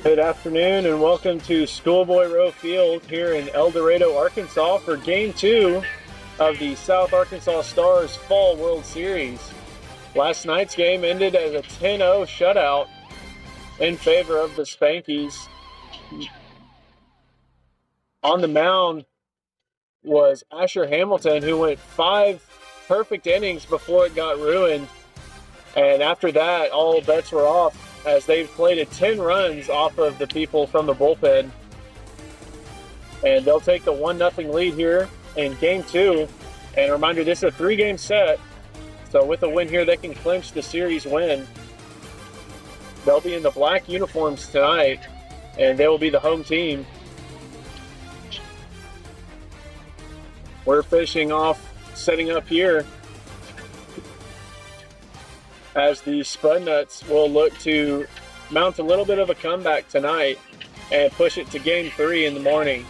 Good afternoon and welcome to Schoolboy Row Field here in El Dorado, Arkansas for Game 2 of the South Arkansas Stars Fall World Series. Last night's game ended as a 10-0 shutout in favor of the Spankies. On the mound was Asher Hamilton, who went 5 perfect innings before it got ruined. And after that, all bets were off as they've plated 10 runs off of the people from the bullpen. And they'll take the 1-0 lead here in Game 2. And a reminder, this is a 3-game set. So with a win here, they can clinch the series win. They'll be in the black uniforms tonight, and they will be the home team. We're finishing off, setting up here as the Spudnuts will look to mount a little bit of a comeback tonight and push it to Game 3 in the morning.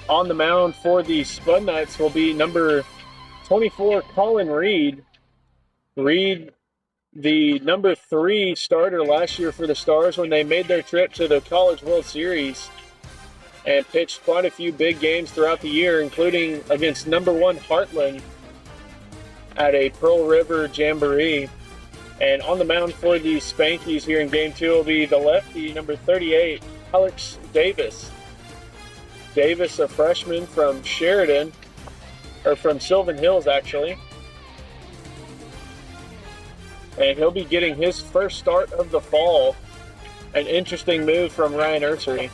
On the mound for the Spudnuts will be number 24, Colin Reed. Reed, the number 3 starter last year for the Stars when they made their trip to the College World Series, and pitched quite a few big games throughout the year, including against number 1 Heartland at a Pearl River Jamboree. And on the mound for the Spankies here in Game 2 will be the lefty, number 38, Alex Davis. Davis, a freshman from Sheridan, or from Sylvan Hills actually. And he'll be getting his first start of the fall. An interesting move from Ryan Ursery.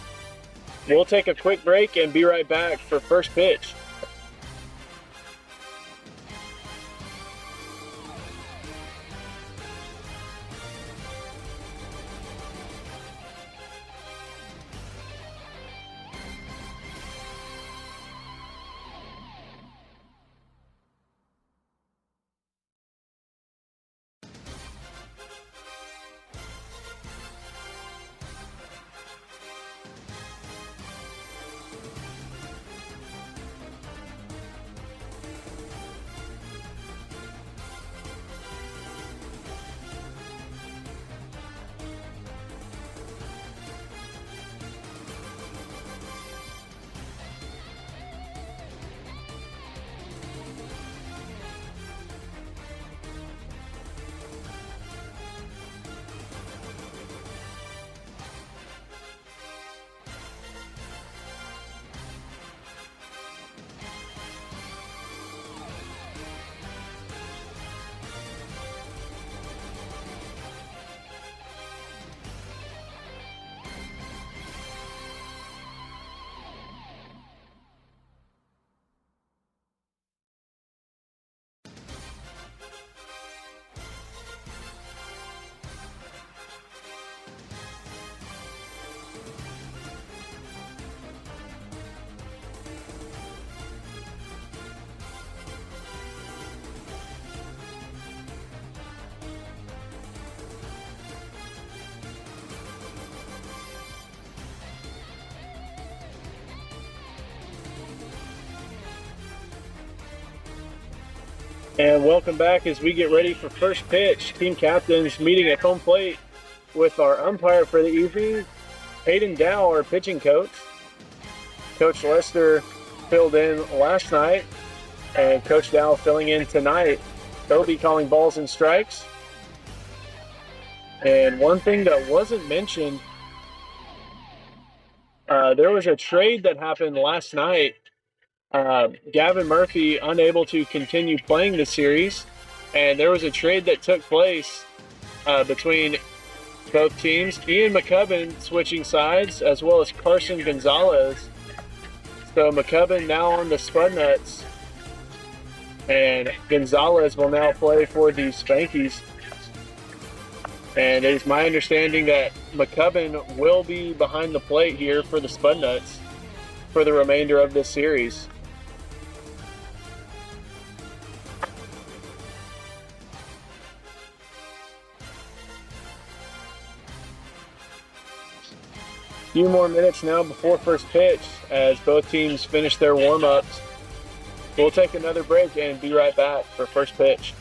We'll take a quick break and be right back for first pitch. And welcome back as we get ready for first pitch. Team captains meeting at home plate with our umpire for the evening, Hayden Dow, our pitching coach. Coach Lester filled in last night, and Coach Dow filling in tonight. They'll be calling balls and strikes. And one thing that wasn't mentioned, there was a trade that happened last night. Gavin Murphy unable to continue playing the series, and there was a trade that took place between both teams. Ian McCubbin switching sides, as well as Carson Gonzalez. So McCubbin now on the Spudnuts, and Gonzalez will now play for the Spankies. And it is my understanding that McCubbin will be behind the plate here for the Spudnuts for the remainder of this series. Few more minutes now before first pitch as both teams finish their warm-ups. We'll take another break and be right back for first pitch.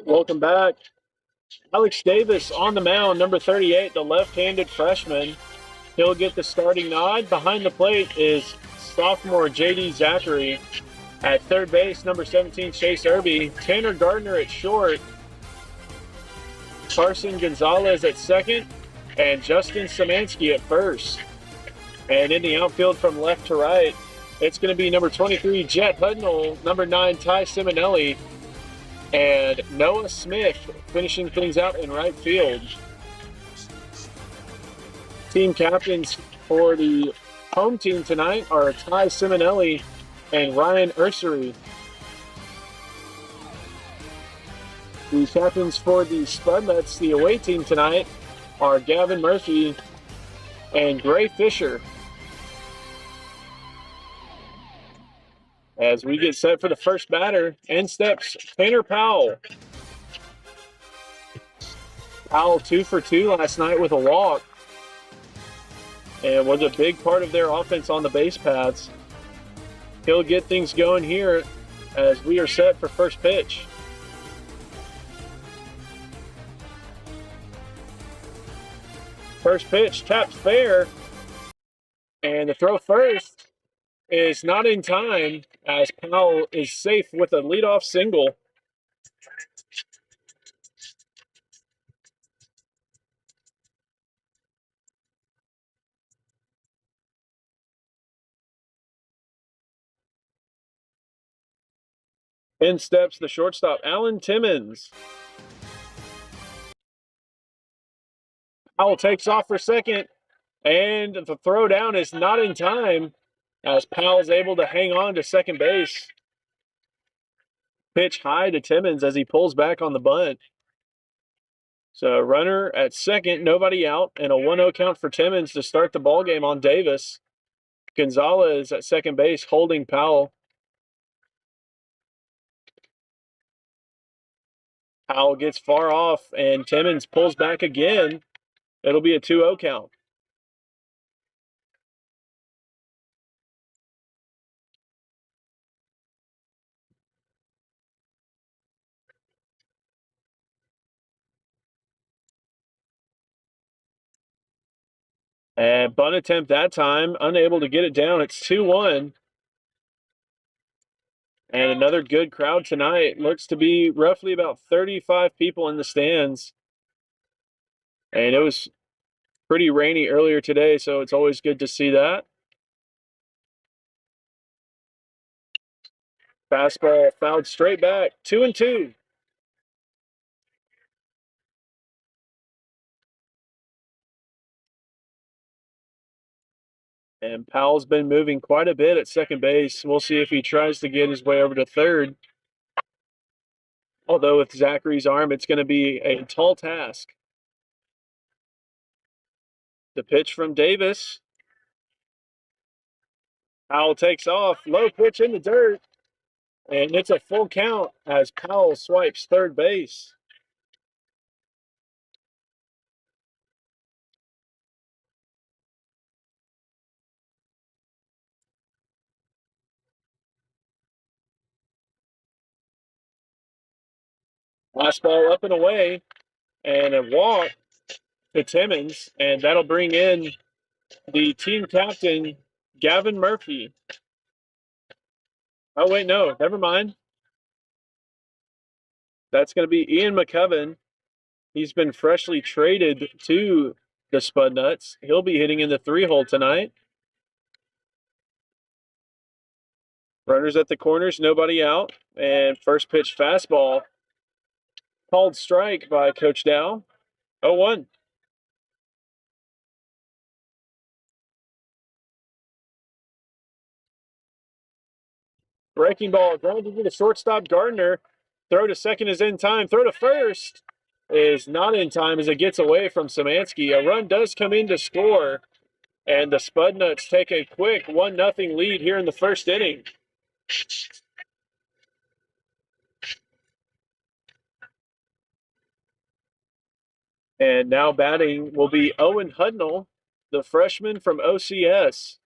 Welcome back. Alex Davis on the mound, number 38, the left-handed freshman. He'll get the starting nod. Behind the plate is sophomore J.D. Zachary. At third base, number 17, Chase Irby. Tanner Gardner at short. Carson Gonzalez at second. And Justin Szymanski at first. And in the outfield from left to right, it's going to be number 23, Jet Hudnall, number 9, Ty Simonelli, and Noah Smith finishing things out in right field. Team captains for the home team tonight are Ty Simonelli and Ryan Ursery. The captains for the Spudnuts, the away team tonight, are Gavin Murphy and Gray Fisher. As we get set for the first batter, in steps Tanner Powell. Powell 2 for 2 last night with a walk, and was a big part of their offense on the base paths. He'll get things going here as we are set for first pitch. First pitch taps fair, and the throw first is not in time as Powell is safe with a leadoff single. In steps the shortstop, Alan Timmons. Powell takes off for second, and the throw down is not in time as Powell is able to hang on to second base. Pitch high to Timmons as he pulls back on the bunt. So runner at second, nobody out, and a 1-0 count for Timmons to start the ball game on Davis. Gonzalez at second base holding Powell. Powell gets far off, and Timmons pulls back again. It'll be a 2-0 count. And bunt attempt that time, unable to get it down. It's 2-1. And another good crowd tonight. Looks to be roughly about 35 people in the stands. And it was pretty rainy earlier today, so it's always good to see that. Fastball fouled straight back, 2-2. And Powell's been moving quite a bit at second base. We'll see if he tries to get his way over to third. Although with Zachary's arm, it's going to be a tall task. The pitch from Davis. Powell takes off, low pitch in the dirt, and it's a full count as Powell swipes third base. Last ball up and away, and a walk to Timmons, and that'll bring in the team captain, Gavin Murphy. Oh, wait, no, never mind. That's going to be Ian McCubbin. He's been freshly traded to the Spud Nuts. He'll be hitting in the 3-hole tonight. Runners at the corners, nobody out. And first pitch fastball. Called strike by Coach Dow. 0-1. Breaking ball, grounded to the shortstop, Gardner. Throw to second is in time. Throw to first is not in time as it gets away from Szymanski. A run does come in to score, and the Spud Nuts take a quick 1-0 lead here in the first inning. And now batting will be Owen Hudnall, the freshman from OCS.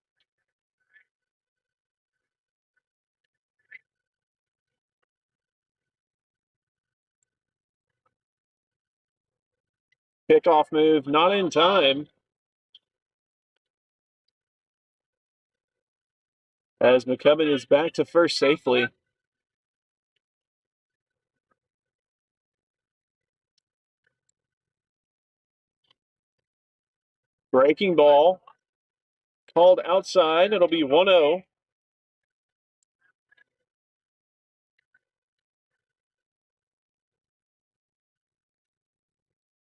Kickoff move, not in time. As McCubbin is back to first safely. Breaking ball, called outside. It'll be 1-0.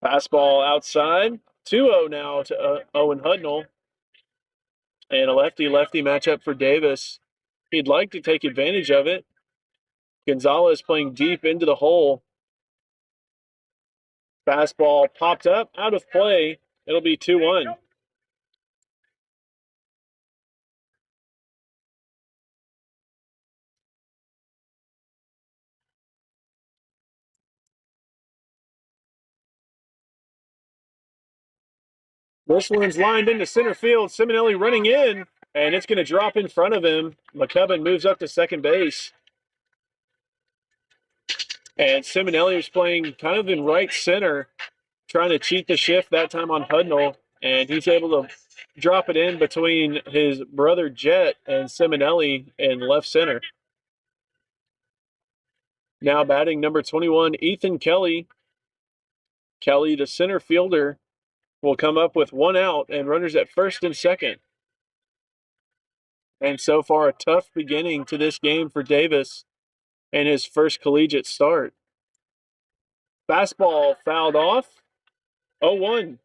Fastball outside. 2-0 now to Owen Hudnall. And a lefty-lefty matchup for Davis. He'd like to take advantage of it. Gonzalez playing deep into the hole. Fastball popped up, out of play. It'll be 2-1. This one's lined into center field. Simonelli running in, and it's going to drop in front of him. McCubbin moves up to second base. And Simonelli was playing kind of in right center, trying to cheat the shift that time on Hudnall, and he's able to drop it in between his brother Jet and Simonelli in left center. Now batting number 21, Ethan Kelly. Kelly, the center fielder, will come up with one out and runners at first and second. And so far, a tough beginning to this game for Davis and his first collegiate start. Fastball fouled off. 0-1.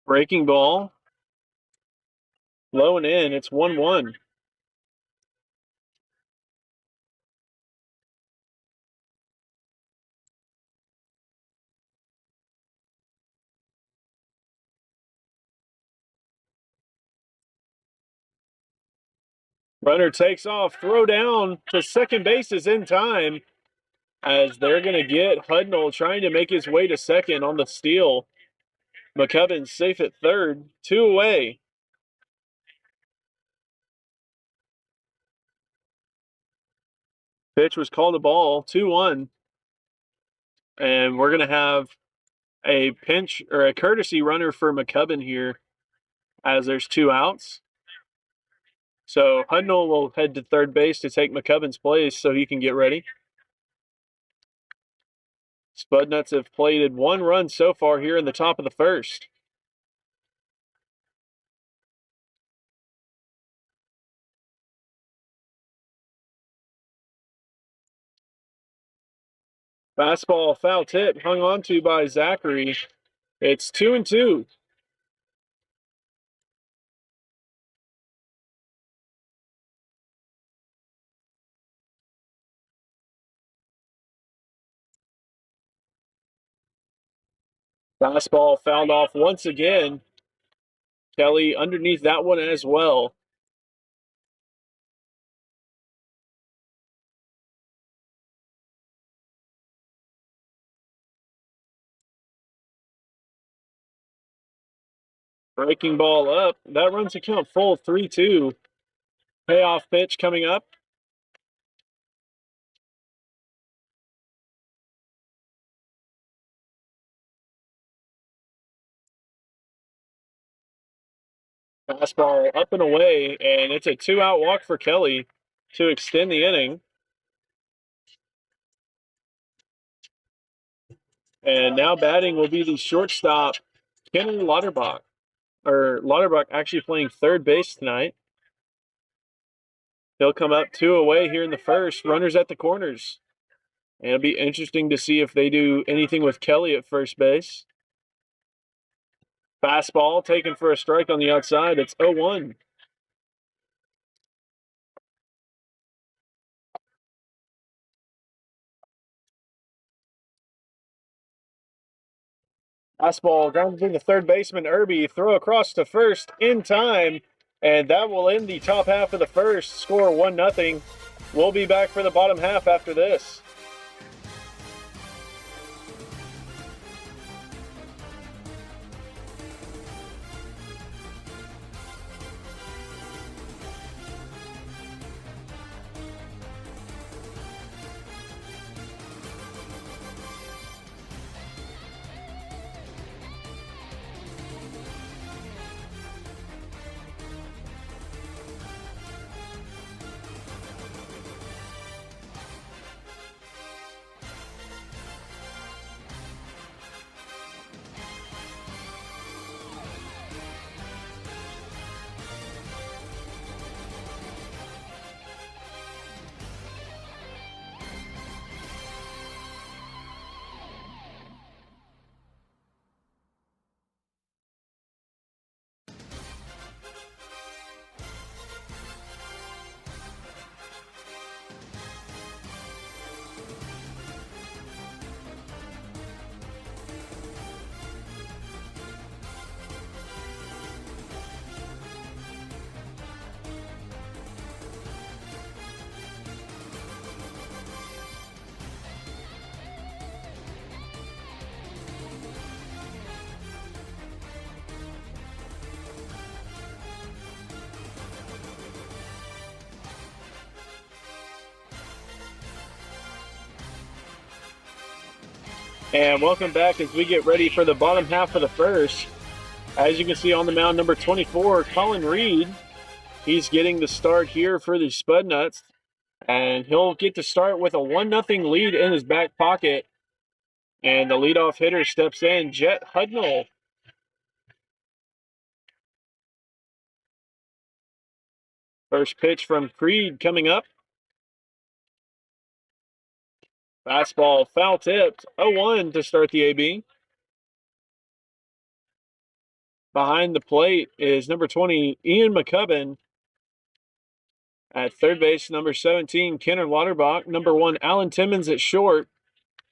Breaking ball. Low and in. It's 1-1. Runner takes off. Throw down to second base is in time as they're going to get Hudnall trying to make his way to second on the steal. McCubbin safe at third. 2 away. pitch was called a ball, 2-1. And we're going to have a pinch or a courtesy runner for McCubbin here as there's 2 outs. So Hudnall will head to third base to take McCubbin's place so he can get ready. Spudnuts have plated 1 run so far here in the top of the first. Fastball foul tip hung on to by Zachary. It's 2-2. Fastball fouled off once again. Kelly underneath that one as well. Breaking ball up. That runs the count full, 3-2. Payoff pitch coming up. Fastball up and away, and it's a 2-out walk for Kelly to extend the inning. And now batting will be the shortstop, Kenner Lauterbach. Or Lauterbach actually playing third base tonight. He'll come up 2 away here in the first. Runners at the corners. And it'll be interesting to see if they do anything with Kelly at first base. Fastball taken for a strike on the outside. It's 0-1. Fastball grounded to the third baseman, Irby. Throw across to first in time. And that will end the top half of the first. Score 1-0. We'll be back for the bottom half after this. And welcome back as we get ready for the bottom half of the first. As you can see on the mound, number 24, Colin Reed. He's getting the start here for the Spudnuts. And he'll get to start with a 1-0 lead in his back pocket. And the leadoff hitter steps in, Jet Hudnall. First pitch from Creed coming up. Fastball foul tipped, 0-1 to start the AB. Behind the plate is number 20, Ian McCubbin. At third base, number 17, Kenner Lauterbach. Number 1, Alan Timmons at short.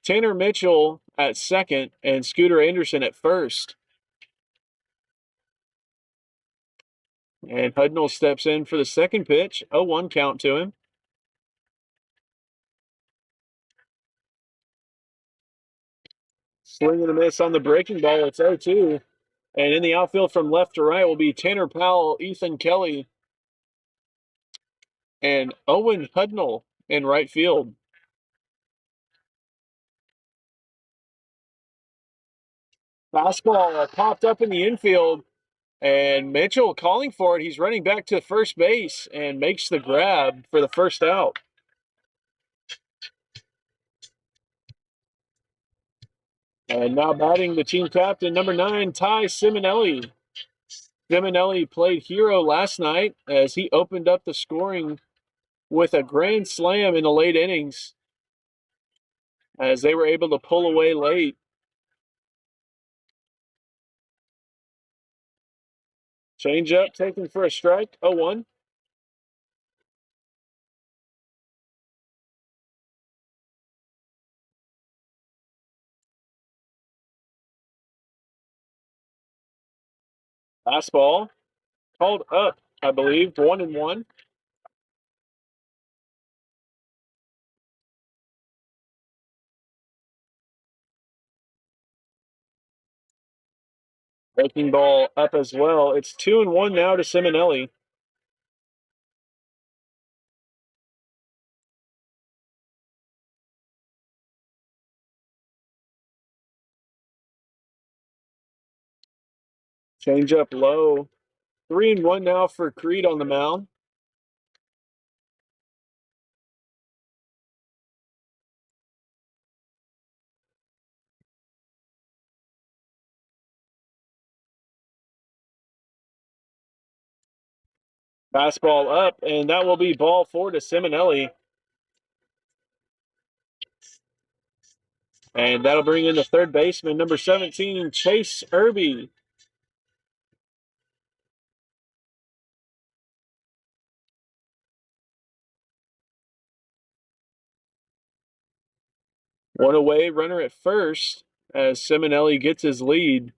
Tanner Mitchell at second, and Scooter Anderson at first. And Hudnall steps in for the second pitch, 0-1 count to him. Swing and a miss on the breaking ball, it's 0-2. And in the outfield from left to right will be Tanner Powell, Ethan Kelly, and Owen Hudnall in right field. Fastball popped up in the infield, and Mitchell calling for it. He's running back to first base and makes the grab for the first out. And now batting the team captain, number 9, Ty Simonelli. Simonelli played hero last night as he opened up the scoring with a grand slam in the late innings as they were able to pull away late. Change up, taken for a strike, 0-1. Fastball called up, I believe, 1-1. Breaking ball up as well. It's 2-1 now to Simonelli. Change up low. 3-1 now for Creed on the mound. Fastball up, and that will be ball 4 to Simonelli. And that'll bring in the third baseman, number 17, Chase Irby. One away, runner at first as Simonelli gets his lead.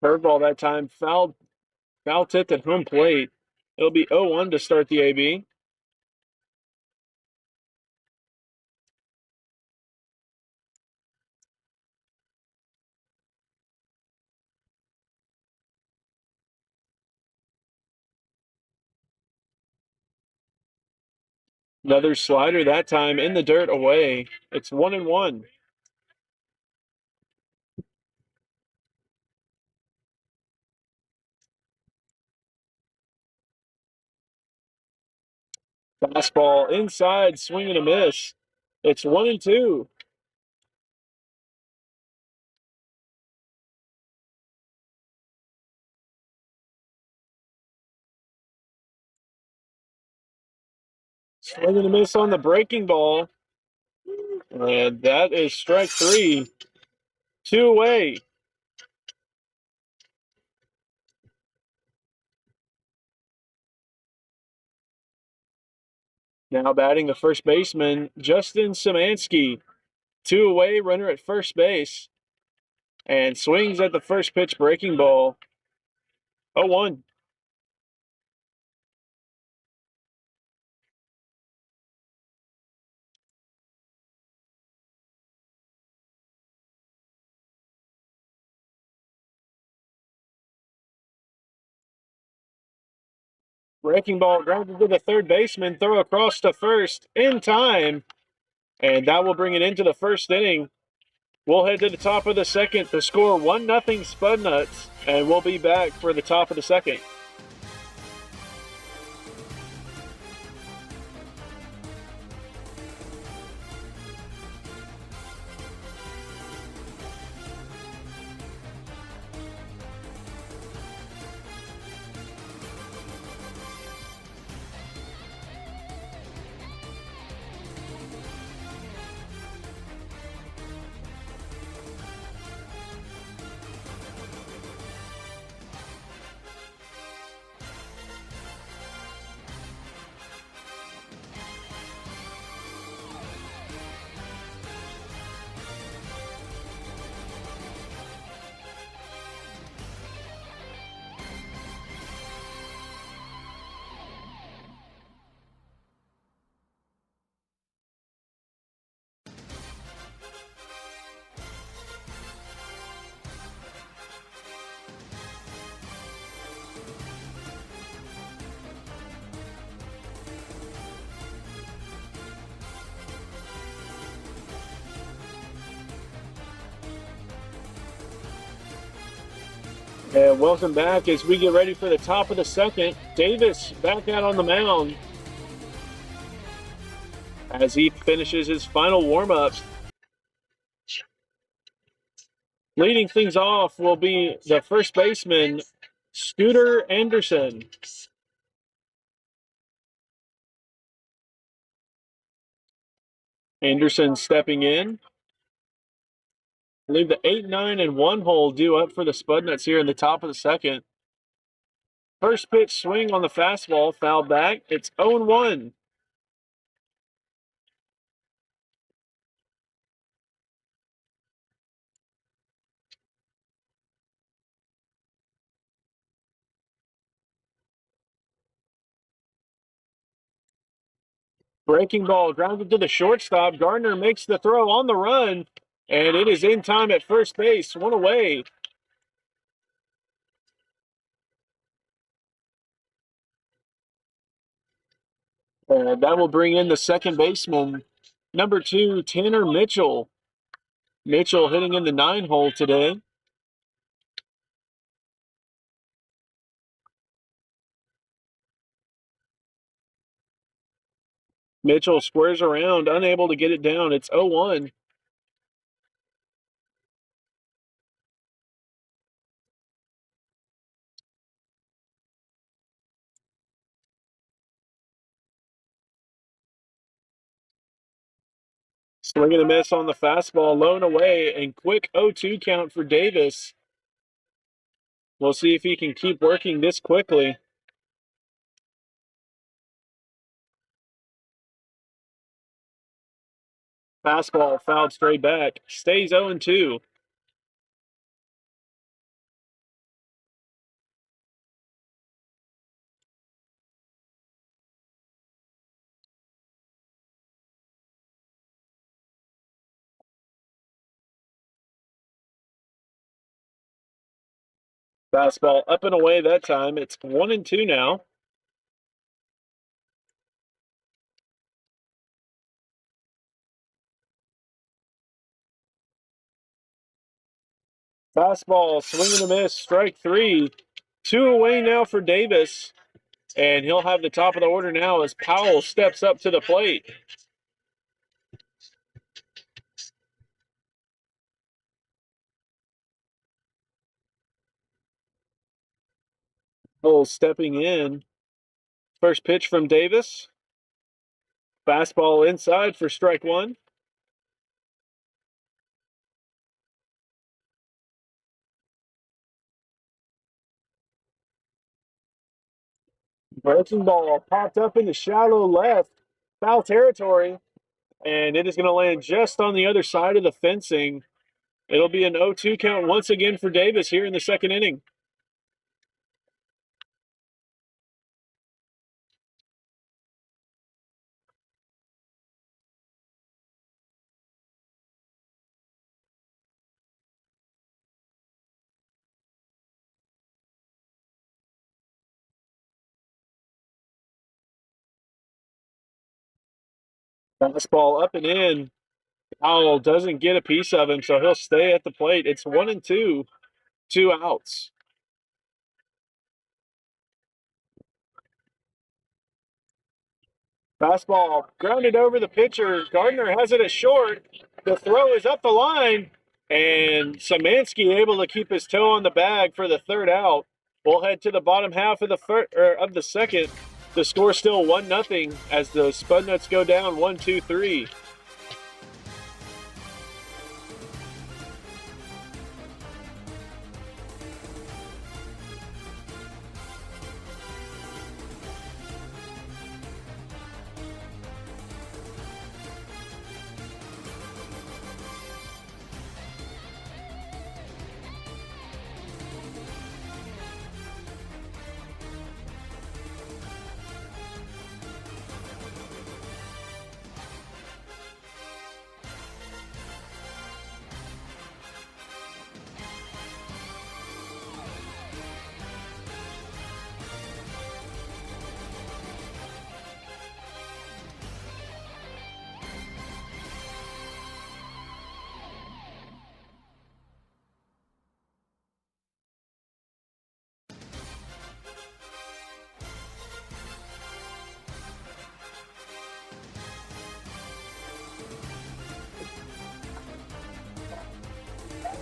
Curveball that time, foul tipped at home plate. It'll be 0-1 to start the AB. Another slider that time in the dirt away. It's 1-1. Fastball inside, swing and a miss. It's 1-2. Swing and a miss on the breaking ball. And that is strike 3. 2 away. Now batting the first baseman, Justin Szymanski. 2 away, runner at first base. And swings at the first pitch breaking ball. 0-1. Breaking ball grounded to the third baseman, throw across to first in time. And that will bring it into the first inning. We'll head to the top of the second to score 1-0 Spud Nuts, and we'll be back for the top of the second. And welcome back as we get ready for the top of the second. Davis back out on the mound as he finishes his final warm-up. Leading things off will be the first baseman, Scooter Anderson. Anderson stepping in. I believe the 8, 9, and 1 hole due up for the Spudnuts here in the top of the second. First pitch swing on the fastball, foul back. It's 0-1. Breaking ball grounded to the shortstop. Gardner makes the throw on the run, and it is in time at first base. One away. And that will bring in the second baseman, number 2, Tanner Mitchell. Mitchell hitting in the 9 hole today. Mitchell squares around, unable to get it down. It's 0-1. Swing and a miss on the fastball, low and away, and quick 0-2 count for Davis. We'll see if he can keep working this quickly. Fastball fouled straight back. Stays 0-2. Fastball up and away that time. It's 1-2 now. Fastball, swing and a miss, strike 3. 2 away now for Davis. And he'll have the top of the order now as Powell steps up to the plate. Powell stepping in. First pitch from Davis. Fastball inside for strike 1. Breaking ball popped up in the shallow left. Foul territory. And it is going to land just on the other side of the fencing. It'll be an 0-2 count once again for Davis here in the second inning. Fastball up and in. Powell doesn't get a piece of him, so he'll stay at the plate. It's 1-2, 2 outs. Fastball grounded over the pitcher. Gardner has it at short. The throw is up the line, and Szymanski able to keep his toe on the bag for the third out. We'll head to the bottom half of the second. The score still 1-0 as the Spudnuts go down 1-2-3.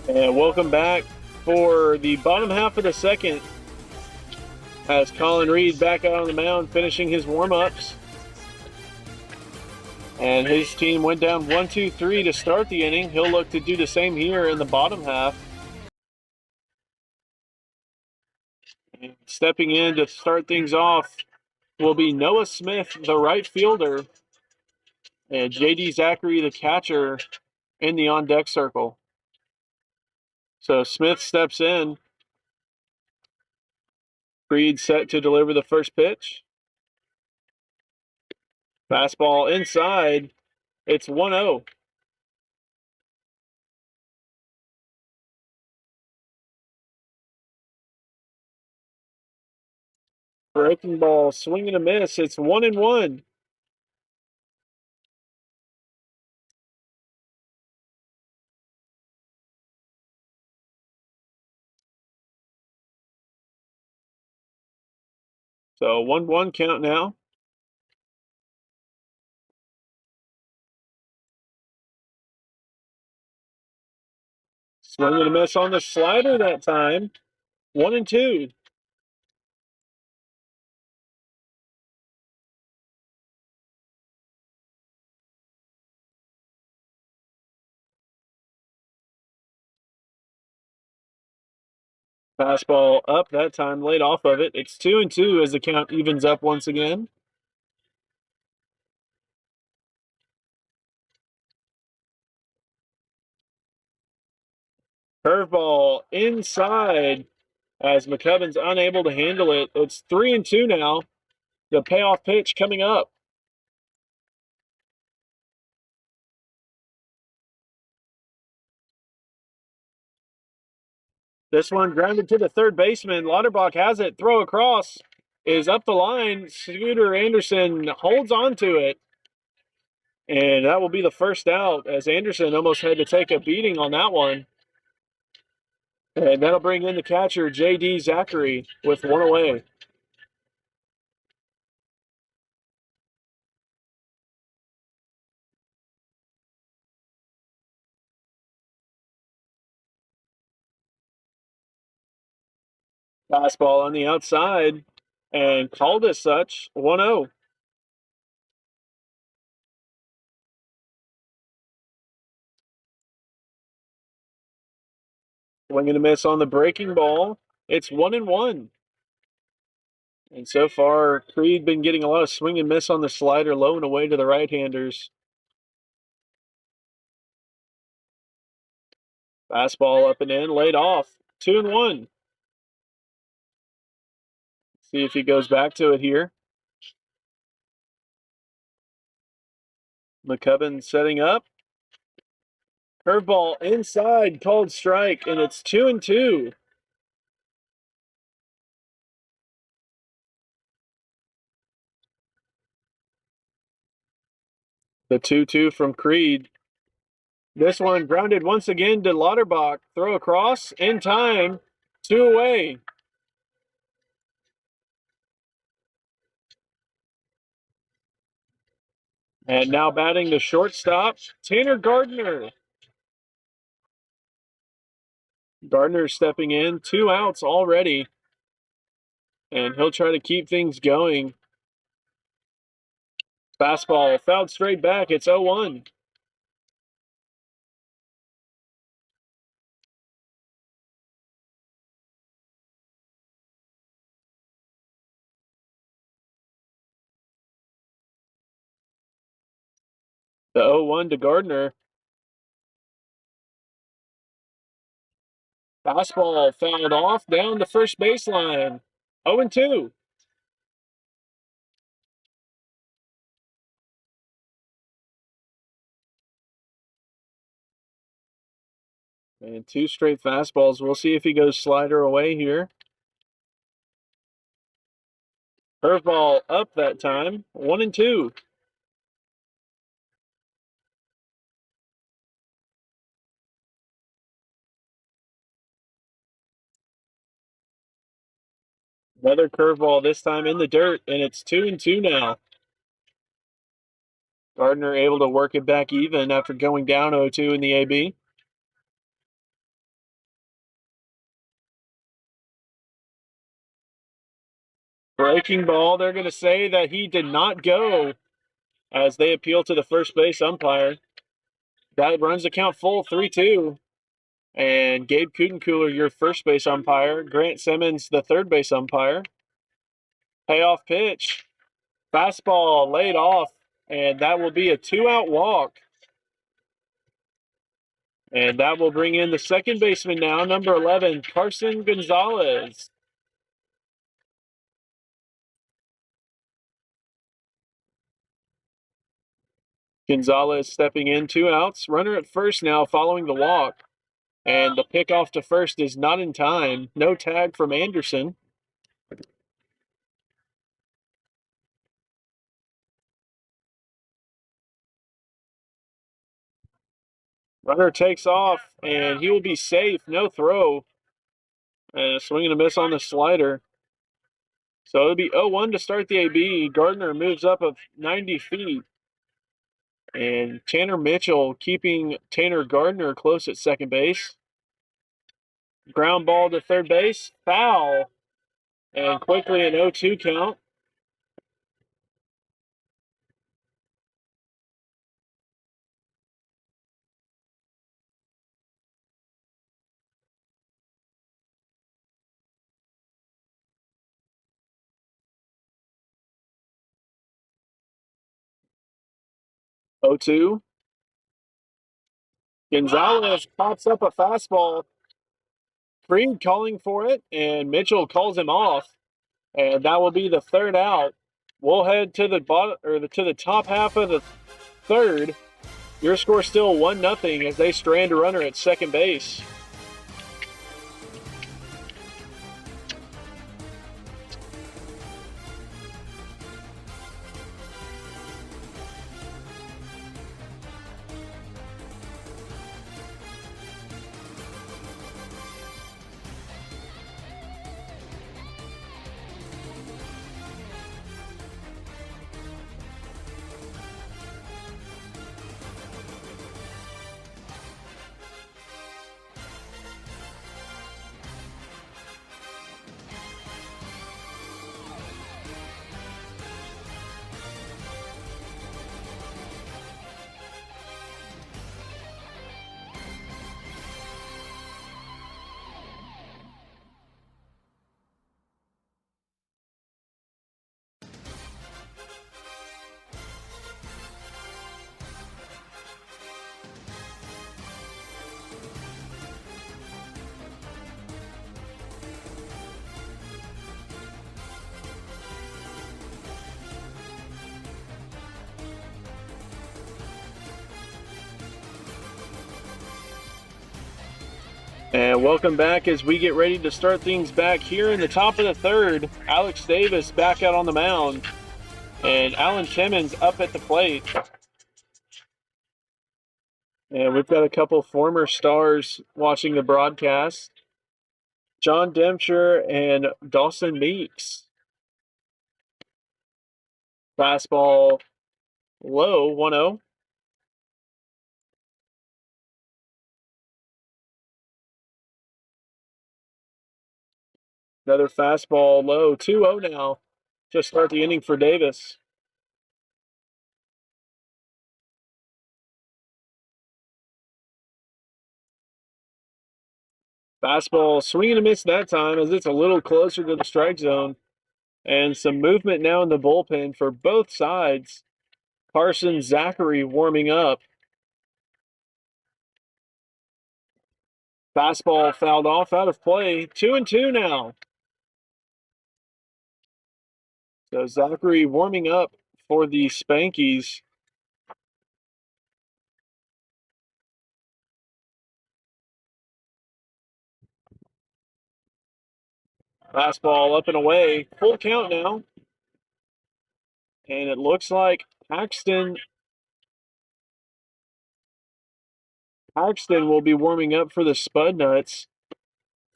And welcome back for the bottom half of the second as Colin Reed back out on the mound finishing his warm-ups. And his team went down 1-2-3 to start the inning. He'll look to do the same here in the bottom half. And stepping in to start things off will be Noah Smith, the right fielder, and J.D. Zachary, the catcher, in the on-deck circle. So Smith steps in. Reed set to deliver the first pitch. Fastball inside. It's 1-0. Breaking ball, swing and a miss. It's 1-1. So 1-1 count now. Swing and a miss on the slider that time. 1-2. Fastball up that time, laid off of it. It's 2-2 as the count evens up once again. Curveball inside as McCubbin's unable to handle it. It's 3-2 now. The payoff pitch coming up. This one grounded to the third baseman. Lauterbach has it. Throw across is up the line. Scooter Anderson holds on to it. And that will be the first out as Anderson almost had to take a beating on that one. And that'll bring in the catcher, J.D. Zachary, with one away. Fastball on the outside and called as such, 1-0. Swing and a miss on the breaking ball. It's 1-1. And so far, Creed been getting a lot of swing and miss on the slider, low and away to the right-handers. Fastball up and in, laid off. 2-1. See if he goes back to it here. McCubbin setting up. Curveball inside, called strike, and it's 2-2. The 2-2 from Creed. This one grounded once again to Lauterbach. Throw across in time. 2 away. And now batting the shortstop, Tanner Gardner. Gardner stepping in, 2 outs already. And he'll try to keep things going. Fastball fouled straight back. It's 0-1. The 0-1 to Gardner. Fastball fouled off down the first baseline. 0-2. And 2 straight fastballs. We'll see if he goes slider away here. Curveball up that time. 1-2. Another curveball, this time in the dirt, and it's 2-2 now. Gardner able to work it back even after going down 0-2 in the AB. Breaking ball, they're going to say that he did not go as they appeal to the first base umpire. That runs the count full, 3-2. And Gabe Kudencooler, your first base umpire. Grant Simmons, the third base umpire. Payoff pitch. Fastball laid off, and that will be a 2-out walk. And that will bring in the second baseman now, number 11, Carson Gonzalez. Gonzalez stepping in, 2 outs. Runner at first now following the walk. And the pickoff to first is not in time. No tag from Anderson. Runner takes off, and he will be safe. No throw. And a swing and a miss on the slider. So it'll be 0-1 to start the AB. Gardner moves up of 90 feet. And Tanner Mitchell keeping Tanner Gardner close at second base. Ground ball to third base. Foul. And quickly an 0-2 count. Oh two. Gonzalez pops up a fastball. Freed calling for it, and Mitchell calls him off. And that will be the third out. We'll head to the bottom or to the top half of the third. Your score still 1-0 as they strand a runner at second base. And welcome back as we get ready to start things back here in the top of the third. Alex Davis back out on the mound. And Alan Timmons up at the plate. And we've got a couple former stars watching the broadcast. John Dempster and Dawson Meeks. Fastball low, 1-0. Another fastball low, 2-0 now. Just start the inning for Davis. Fastball swing and a miss that time as it's a little closer to the strike zone. And some movement now in the bullpen for both sides. Carson Zachary warming up. Fastball fouled off out of play. 2-2 now. So Zachary warming up for the Spankies. Fastball up and away. Full count now. And it looks like Paxton will be warming up for the Spud Nuts.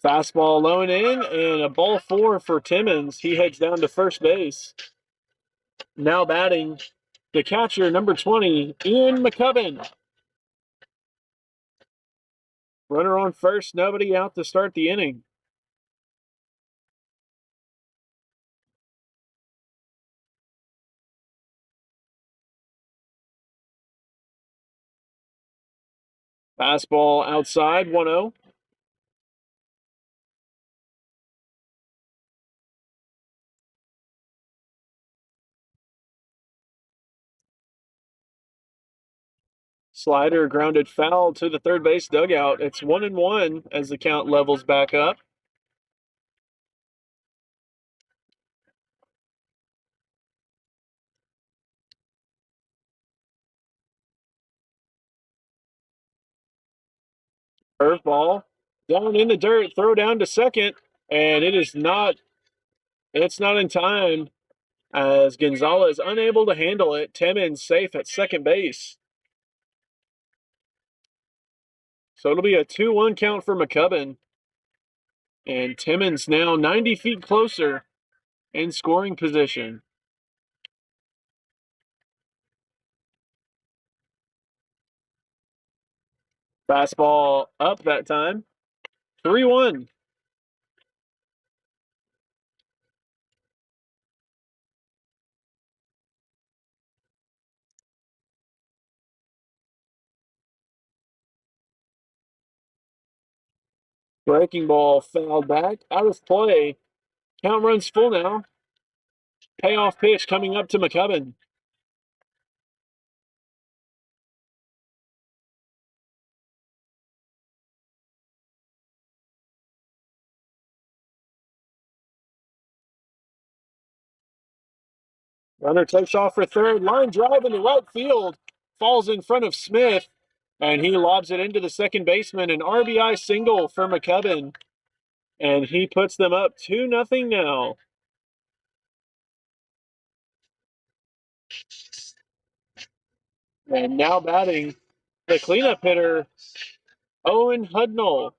Fastball low and in, and a ball 4 for Timmons. He heads down to first base. Now batting the catcher, number 20, Ian McCubbin. Runner on first, nobody out to start the inning. Fastball outside, 1-0. Slider grounded foul to the third base dugout. It's 1-1 as the count levels back up. Curveball down in the dirt, throw down to second, and it's not in time as Gonzalez unable to handle it. Timmons safe at second base. So it'll be a 2-1 count for McCubbin. And Timmons now 90 feet closer in scoring position. Fastball up that time. 3-1. Breaking ball fouled back, out of play. Count runs full now. Payoff pitch coming up to McCubbin. Runner takes off for third. Line drive into right field. Falls in front of Smith, and he lobs it into the second baseman. An RBI single for McCubbin, and he puts them up 2-0 now. And now batting, the cleanup hitter, Owen Hudnall.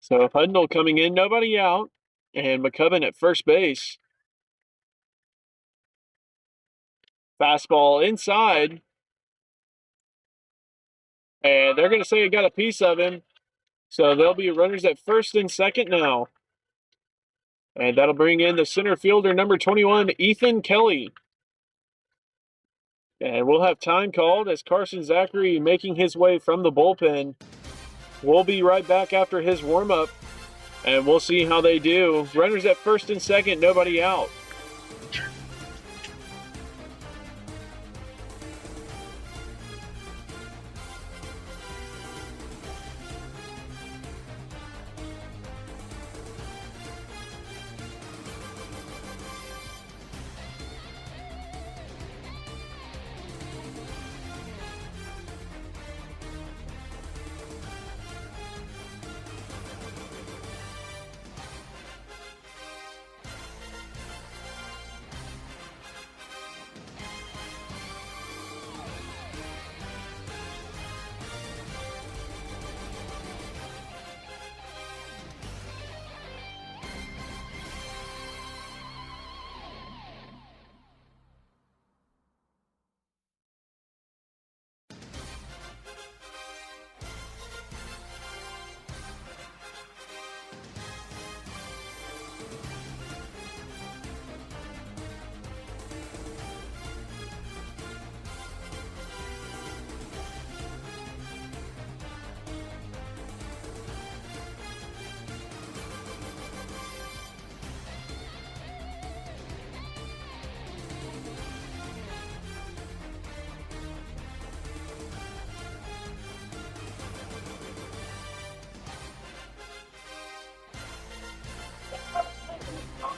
So Hudnall coming in, nobody out, and McCubbin at first base. Fastball inside, and they're going to say it got a piece of him. So there'll be runners at first and second now. And that'll bring in the center fielder, number 21, Ethan Kelly. And we'll have time called as Carson Zachary making his way from the bullpen. We'll be right back after his warm-up, and we'll see how they do. Runners at first and second, nobody out.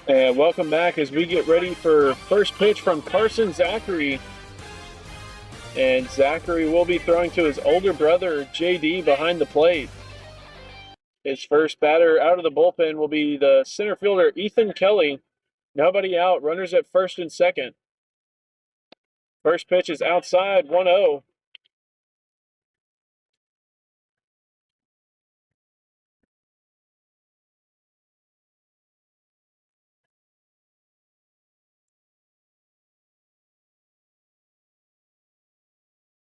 And welcome back as we get ready for first pitch from Carson Zachary. And Zachary will be throwing to his older brother, JD, behind the plate. His first batter out of the bullpen will be the center fielder, Ethan Kelly. Nobody out, runners at first and second. First pitch is outside, 1-0.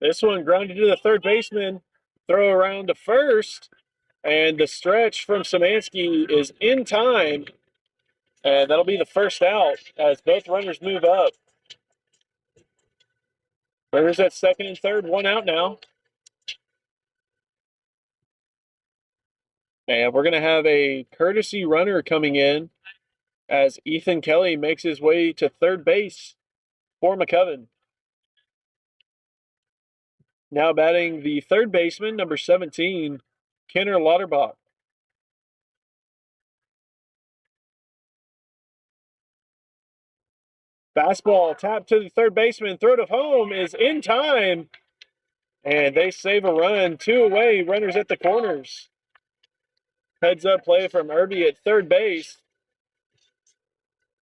This one grounded to the third baseman. Throw around to first. And the stretch from Szymanski is in time. And that'll be the first out as both runners move up. Runners at second and third, one out now. And we're going to have a courtesy runner coming in as Ethan Kelly makes his way to third base for McCoven. Now batting the third baseman, number 17, Kenner Lauterbach. Fastball tapped to the third baseman. Throw to home is in time. And they save a run. Two away, runners at the corners. Heads up play from Irby at third base.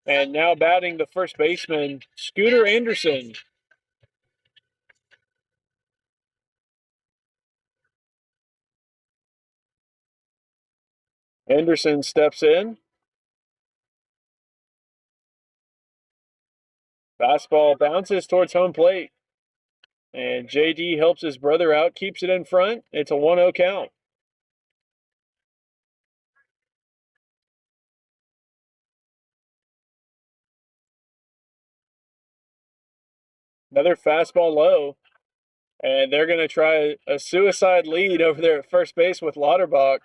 And now batting the first baseman, Scooter Anderson. Anderson steps in. Fastball bounces towards home plate. And JD helps his brother out, keeps it in front. It's a 1-0 count. Another fastball low. And they're going to try a suicide lead over there at first base with Lauterbach.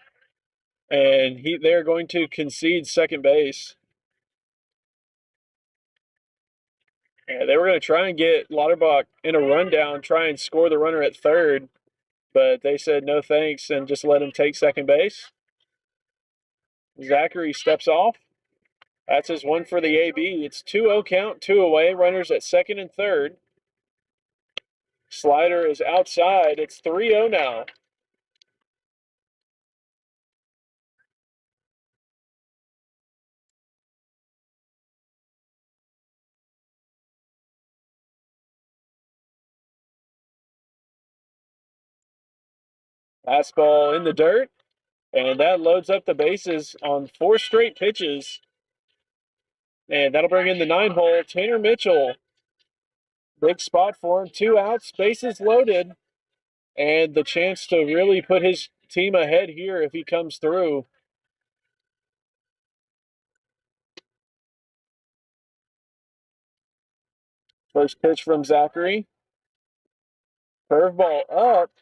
And they're going to concede second base. And they were going to try and get Lauterbach in a rundown, try and score the runner at third. But they said no thanks and just let him take second base. Zachary steps off. That's his one for the AB. It's 2-0 count, two away. Runners at second and third. Slider is outside. It's 3-0 now. Fastball in the dirt. And that loads up the bases on 4 straight pitches. And that'll bring in the 9-hole. Tanner Mitchell. Big spot for him. 2 outs, bases loaded. And the chance to really put his team ahead here if he comes through. First pitch from Zachary. Curveball up.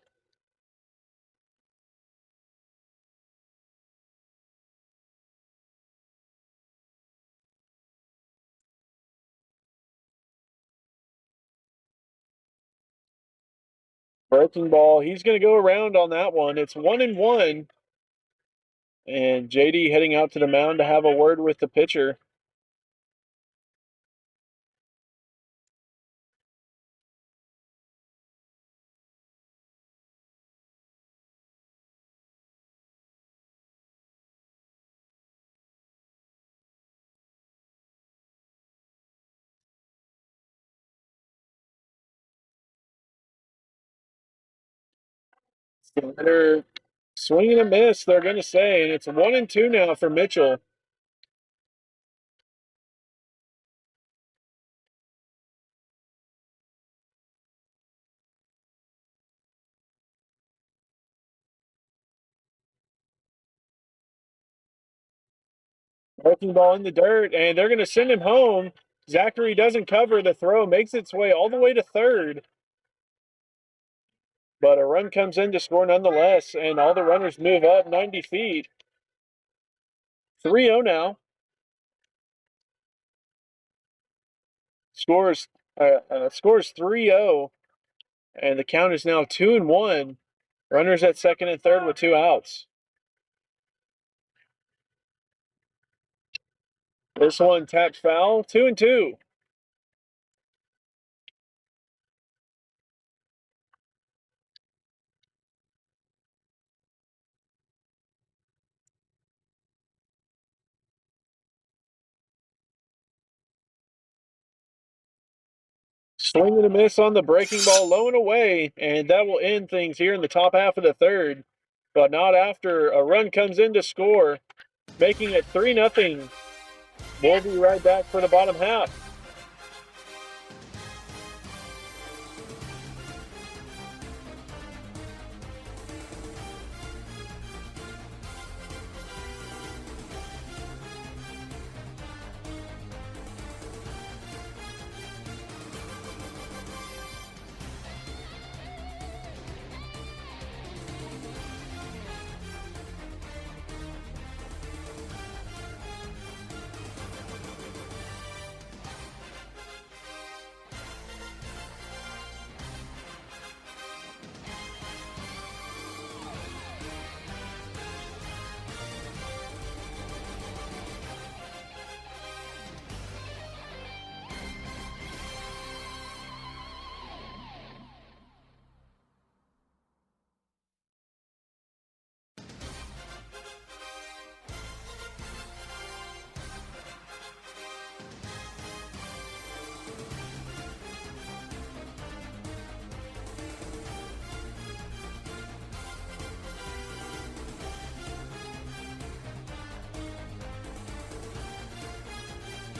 Breaking ball. He's going to go around on that one. It's 1-1. And JD heading out to the mound to have a word with the pitcher. They're swinging a miss, they're going to say. And it's 1-2 now for Mitchell. Breaking ball in the dirt, and they're going to send him home. Zachary doesn't cover. The throw makes its way all the way to third. But a run comes in to score nonetheless, and all the runners move up 90 feet. 3-0 now. Scores 3-0, and the count is now 2-1. Runners at second and third with 2 outs. This one tapped foul, 2-2. Swing and a miss on the breaking ball, low and away, and that will end things here in the top half of the third. But not after a run comes in to score, making it 3-0. We'll be right back for the bottom half.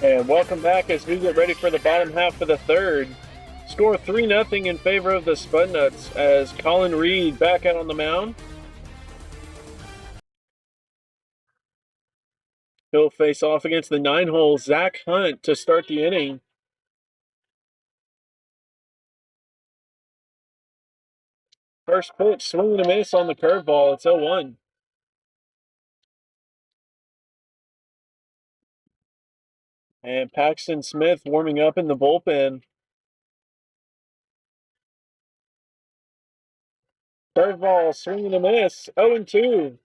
And welcome back as we get ready for the bottom half of the third. Score 3-0 in favor of the Spudnuts as Colin Reed back out on the mound. He'll face off against the 9-hole Zach Hunt to start the inning. First pitch, swing and a miss on the curveball. It's 0-1. And Paxton Smith warming up in the bullpen. Curveball, swing and a miss. 0-2.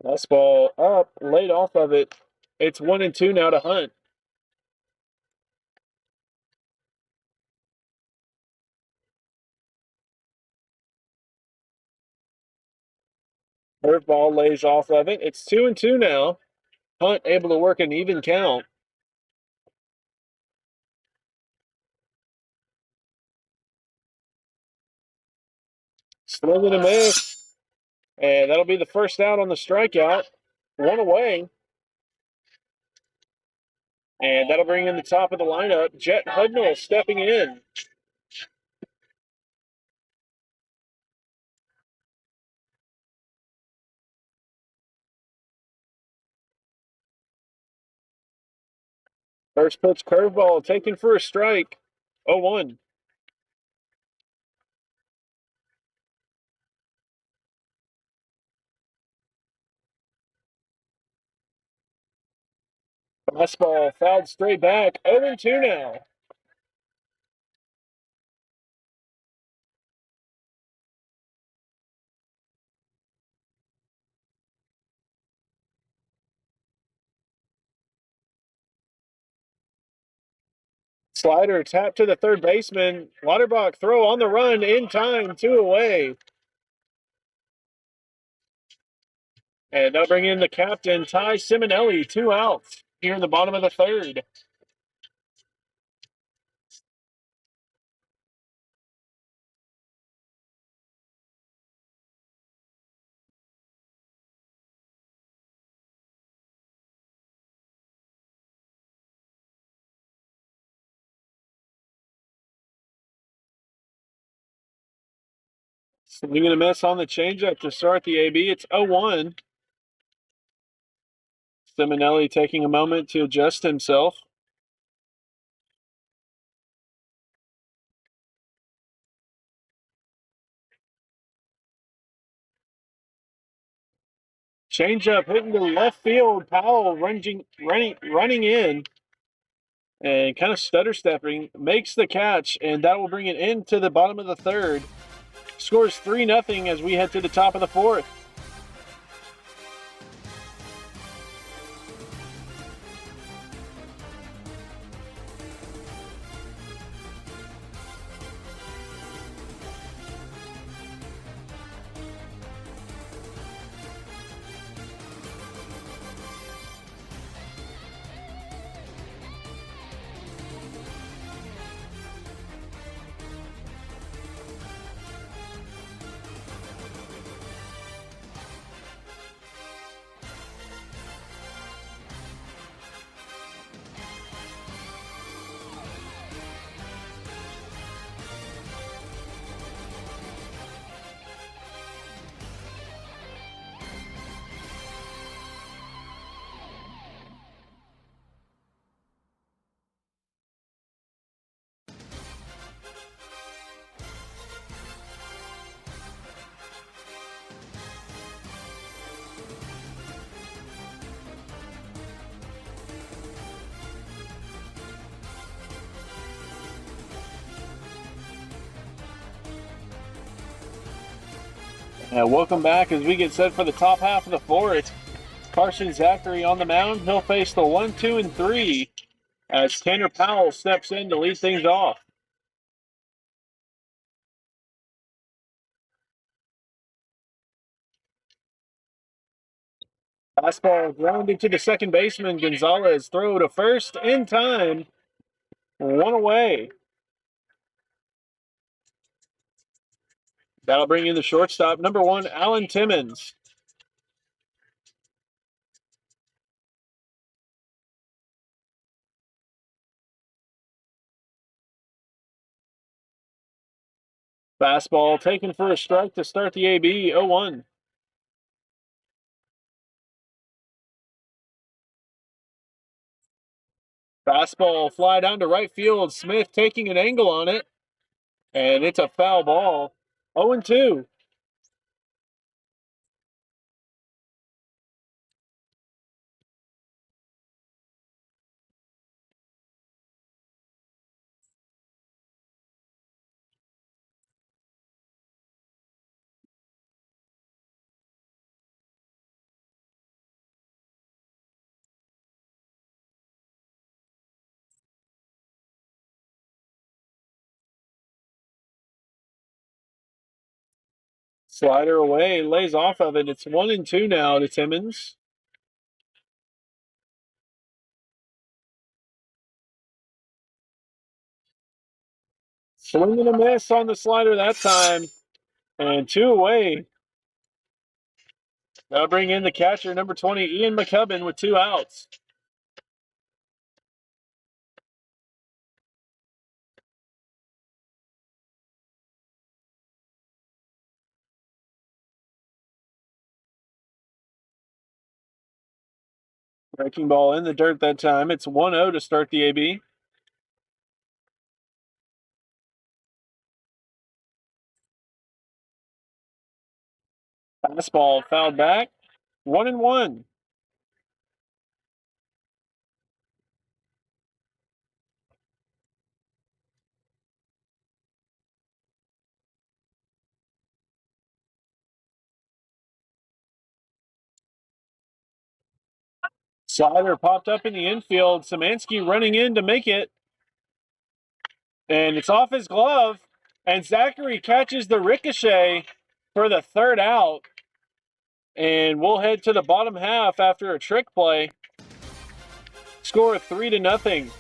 Fastball up, laid off of it. It's 1-2 now to Hunt. Curveball lays off of it. It's 2-2 now. Hunt able to work an even count. Swing and a miss. And that'll be the first out on the strikeout. One away. And that'll bring in the top of the lineup. Jet Hudnall stepping in. First pitch curveball taken for a strike. 0-1. Fastball fouled straight back. 0-2 now. Slider tap to the third baseman. Lauterbach throw on the run in time. 2 away. And they'll bring in the captain, Ty Simonelli. 2 outs here in the bottom of the third. Swing and a miss on the changeup to start the AB. It's 0-1. Simonelli taking a moment to adjust himself. Changeup hitting to left field. Powell running in and kind of stutter stepping, makes the catch, and that will bring it into the bottom of the third. Scores 3-0 as we head to the top of the fourth. Welcome back as we get set for the top half of the fourth. Carson Zachary on the mound. He'll face the 1, 2, and 3 as Tanner Powell steps in to lead things off. Fastball grounded to the second baseman. Gonzalez throw to first in time. One away. That'll bring in the shortstop, number 1, Alan Timmons. Fastball taken for a strike to start the AB, 0-1. Fastball fly down to right field. Smith taking an angle on it, and it's a foul ball. 0-2. Slider away, lays off of it. It's 1-2 now to Timmons. Swing and a miss on the slider that time, and 2 away. That'll bring in the catcher, number 20, Ian McCubbin, with 2 outs. Breaking ball in the dirt that time. It's 1-0 to start the AB. Fastball fouled back. 1-1. Slider popped up in the infield. Szymanski running in to make it. And it's off his glove. And Zachary catches the ricochet for the 3rd out. And we'll head to the bottom half after a trick play. Score of 3-0.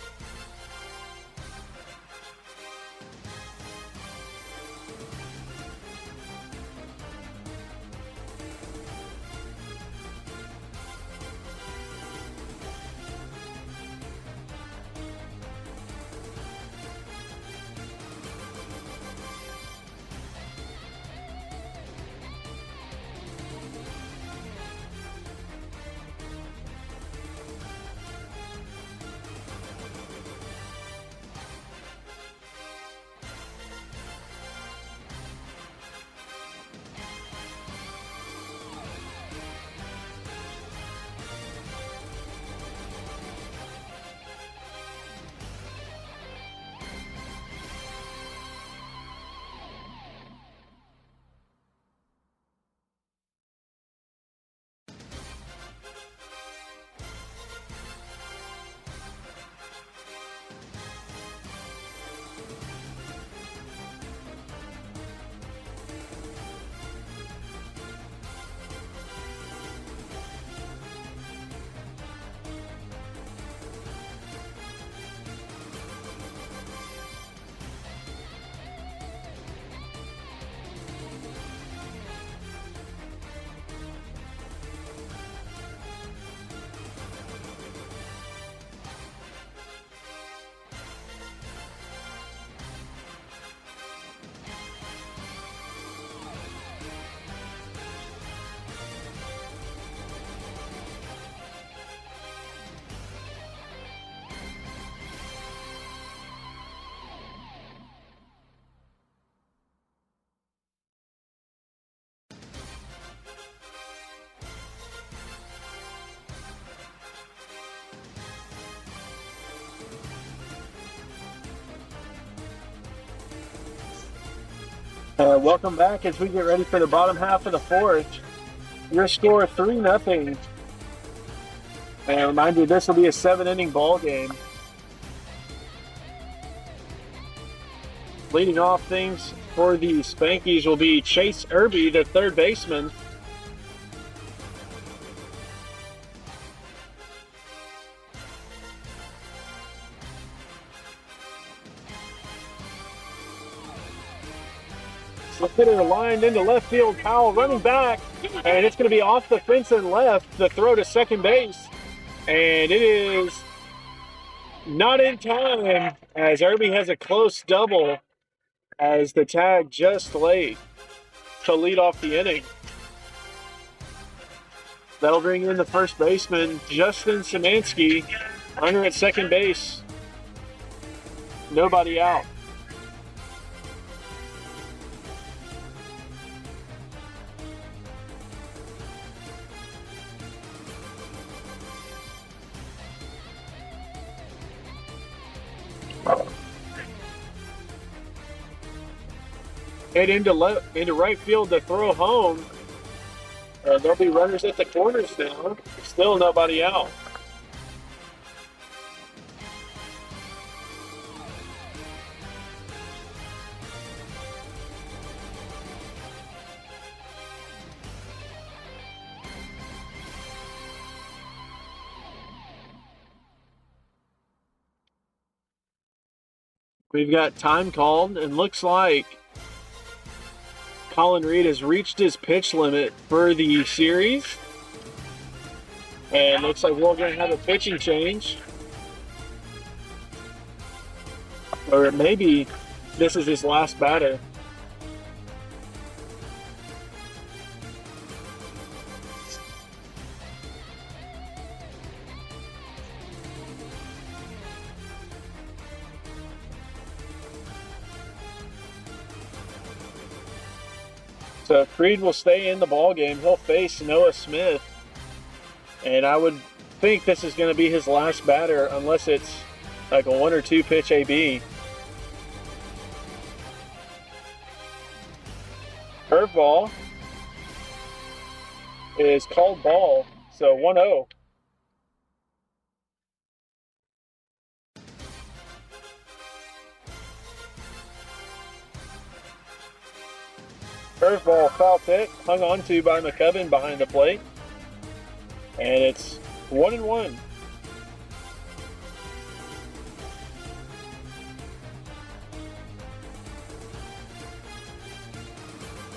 Welcome back as we get ready for the bottom half of the 4th. Your score 3-0. And remind you, this will be a 7-inning ball game. Leading off things for the Spankies will be Chase Irby, the 3rd baseman. The hitter lined into left field. Powell running back, and it's going to be off the fence and left. The throw to second base, and it is not in time as Irby has a close double as the tag just late to lead off the inning. That'll bring in the first baseman, Justin Szymanski. Runner at second base. Nobody out. Head into right field to throw home. There'll be runners at the corners now. Still nobody out. We've got time called, and looks like Colin Reed has reached his pitch limit for the series. And looks like we're going to have a pitching change. Or maybe this is his last batter. So Creed will stay in the ball game. He'll face Noah Smith, and I would think this is going to be his last batter unless it's like a 1 or 2 pitch AB. Curveball is called ball, so 1-0. Curveball foul tip, hung on to by McCubbin behind the plate. And it's 1-1.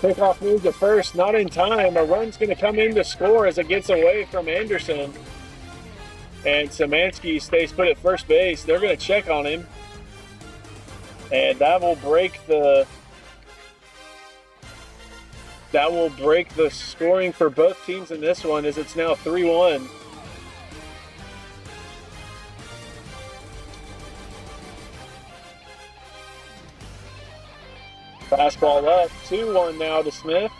Pickoff move to first, not in time. A run's going to come in to score as it gets away from Anderson. And Szymanski stays put at first base. They're going to check on him. And that will break the scoring for both teams in this one, as it's now 3-1. Fastball up, 2-1 now to Smith.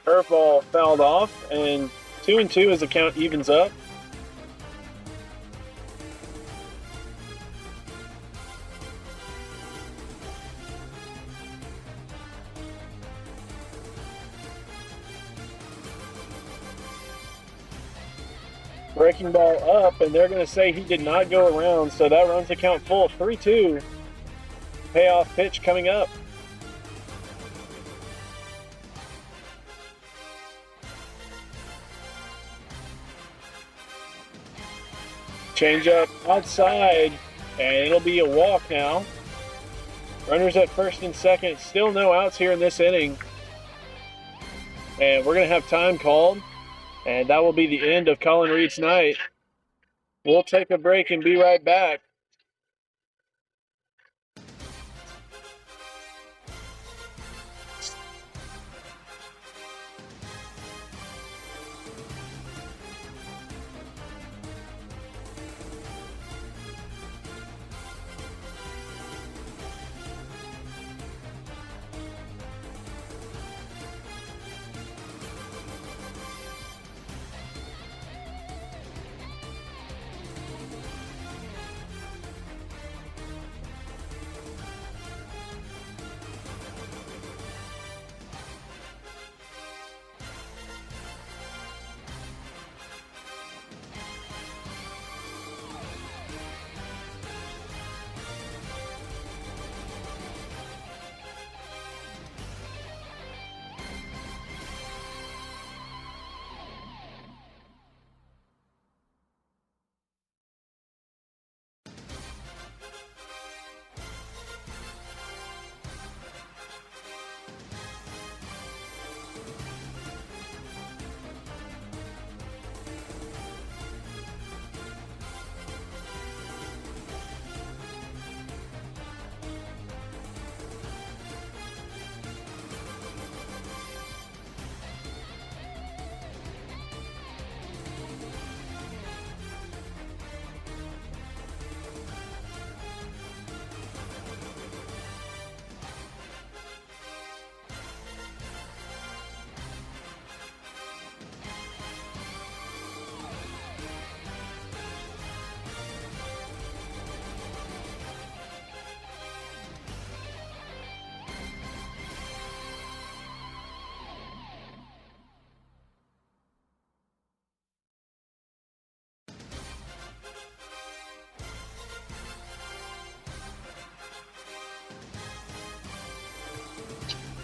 Curveball fouled off, and 2-2 as the count evens up. Breaking ball up, and they're going to say he did not go around, so that runs the count full. 3-2. Payoff pitch coming up. Change up outside, and it'll be a walk now. Runners at first and second. Still no outs here in this inning. And we're going to have time called. And that will be the end of Colin Reed's night. We'll take a break and be right back.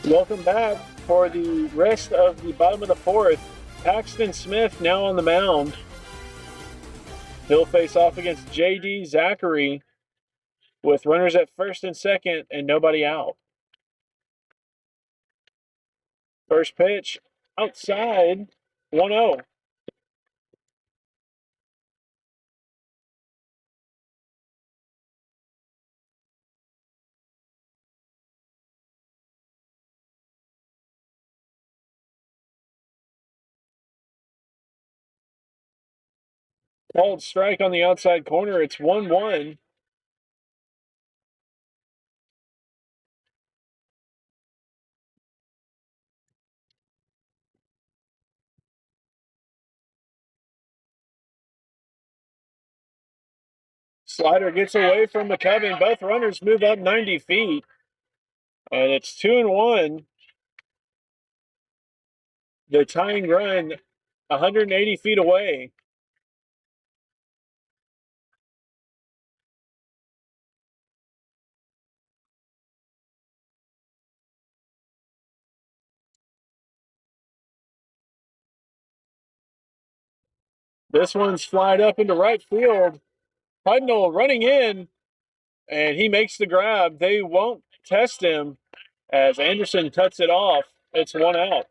Welcome back for the rest of the bottom of the fourth. Paxton Smith now on the mound. He'll face off against J.D. Zachary with runners at first and second and nobody out. First pitch outside, 1-0. Called strike on the outside corner. It's 1-1. Slider gets away from McCubbin. Both runners move up 90 feet. And it's 2-1. The tying run 180 feet away. This one's flied up into right field. Hudnall running in, and he makes the grab. They won't test him as Anderson cuts it off. It's 1 out.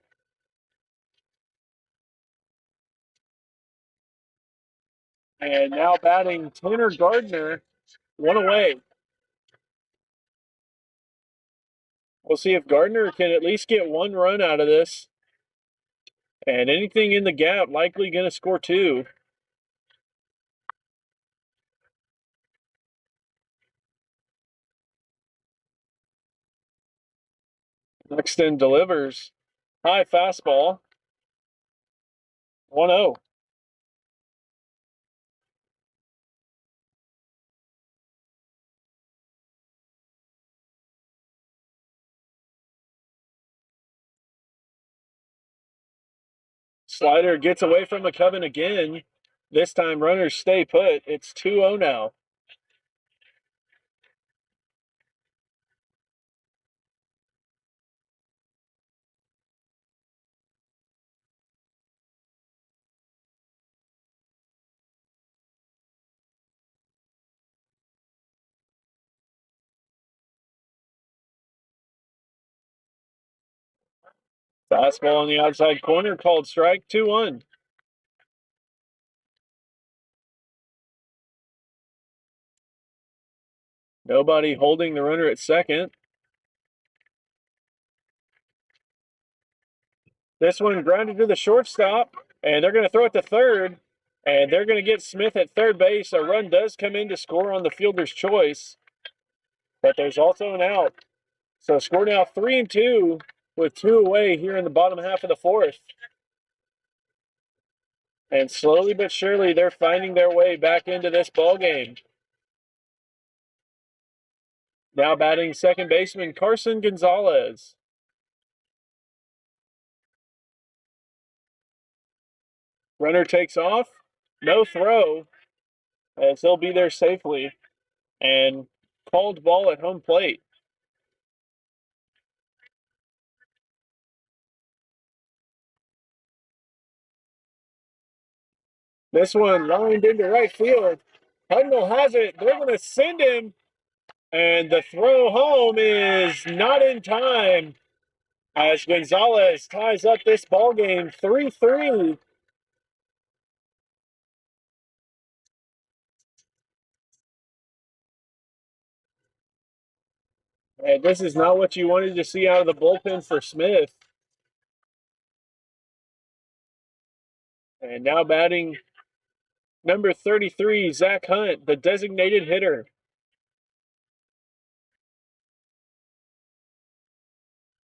And now batting Tanner Gardner, 1 away. We'll see if Gardner can at least get 1 run out of this. And anything in the gap, likely going to score 2. Buxton delivers. High fastball. 1-0. Slider gets away from McCubbin again. This time runners stay put. It's 2-0 now. Fastball on the outside corner, called strike, 2-1. Nobody holding the runner at second. This one grounded to the shortstop, and they're going to throw it to third, and they're going to get Smith at third base. A run does come in to score on the fielder's choice, but there's also an out. So score now 3-2 with 2 away here in the bottom half of the fourth. And slowly but surely, they're finding their way back into this ball game. Now batting second baseman Carson Gonzalez. Runner takes off, no throw, as he'll be there safely, and called ball at home plate. This one lined into right field. Hudnall has it. They're going to send him, and the throw home is not in time as Gonzalez ties up this ball game 3-3. And this is not what you wanted to see out of the bullpen for Smith. And now batting number 33, Zach Hunt, the designated hitter.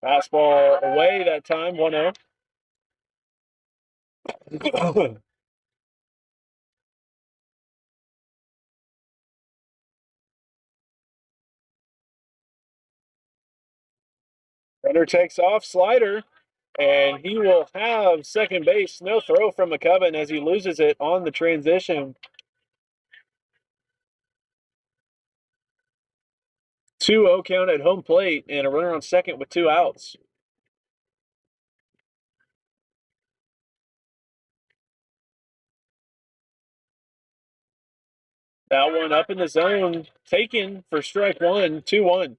Fastball away that time, 1-0. Runner takes off, slider, and he will have second base. No throw from McCubbin as he loses it on the transition. 2-0 count at home plate and a runner on second with 2 outs. That one up in the zone, taken for strike one, 2-1.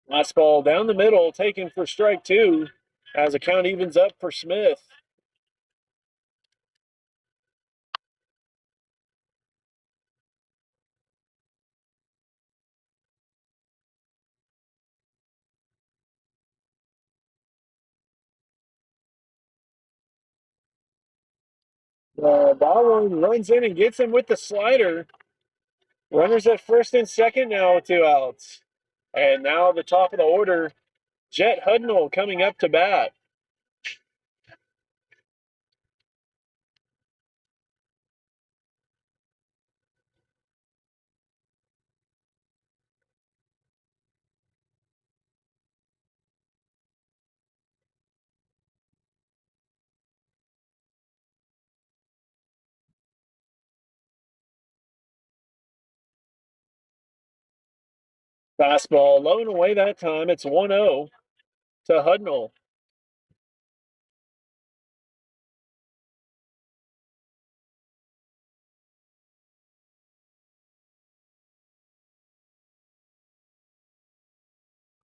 Last ball down the middle, taken for strike two, as the count evens up for Smith. Ballroom runs in and gets him with the slider. Runners at first and second now with 2 outs. And now the top of the order, Jet Hudnall coming up to bat. Fastball low and away that time. It's 1-0 to Hudnall.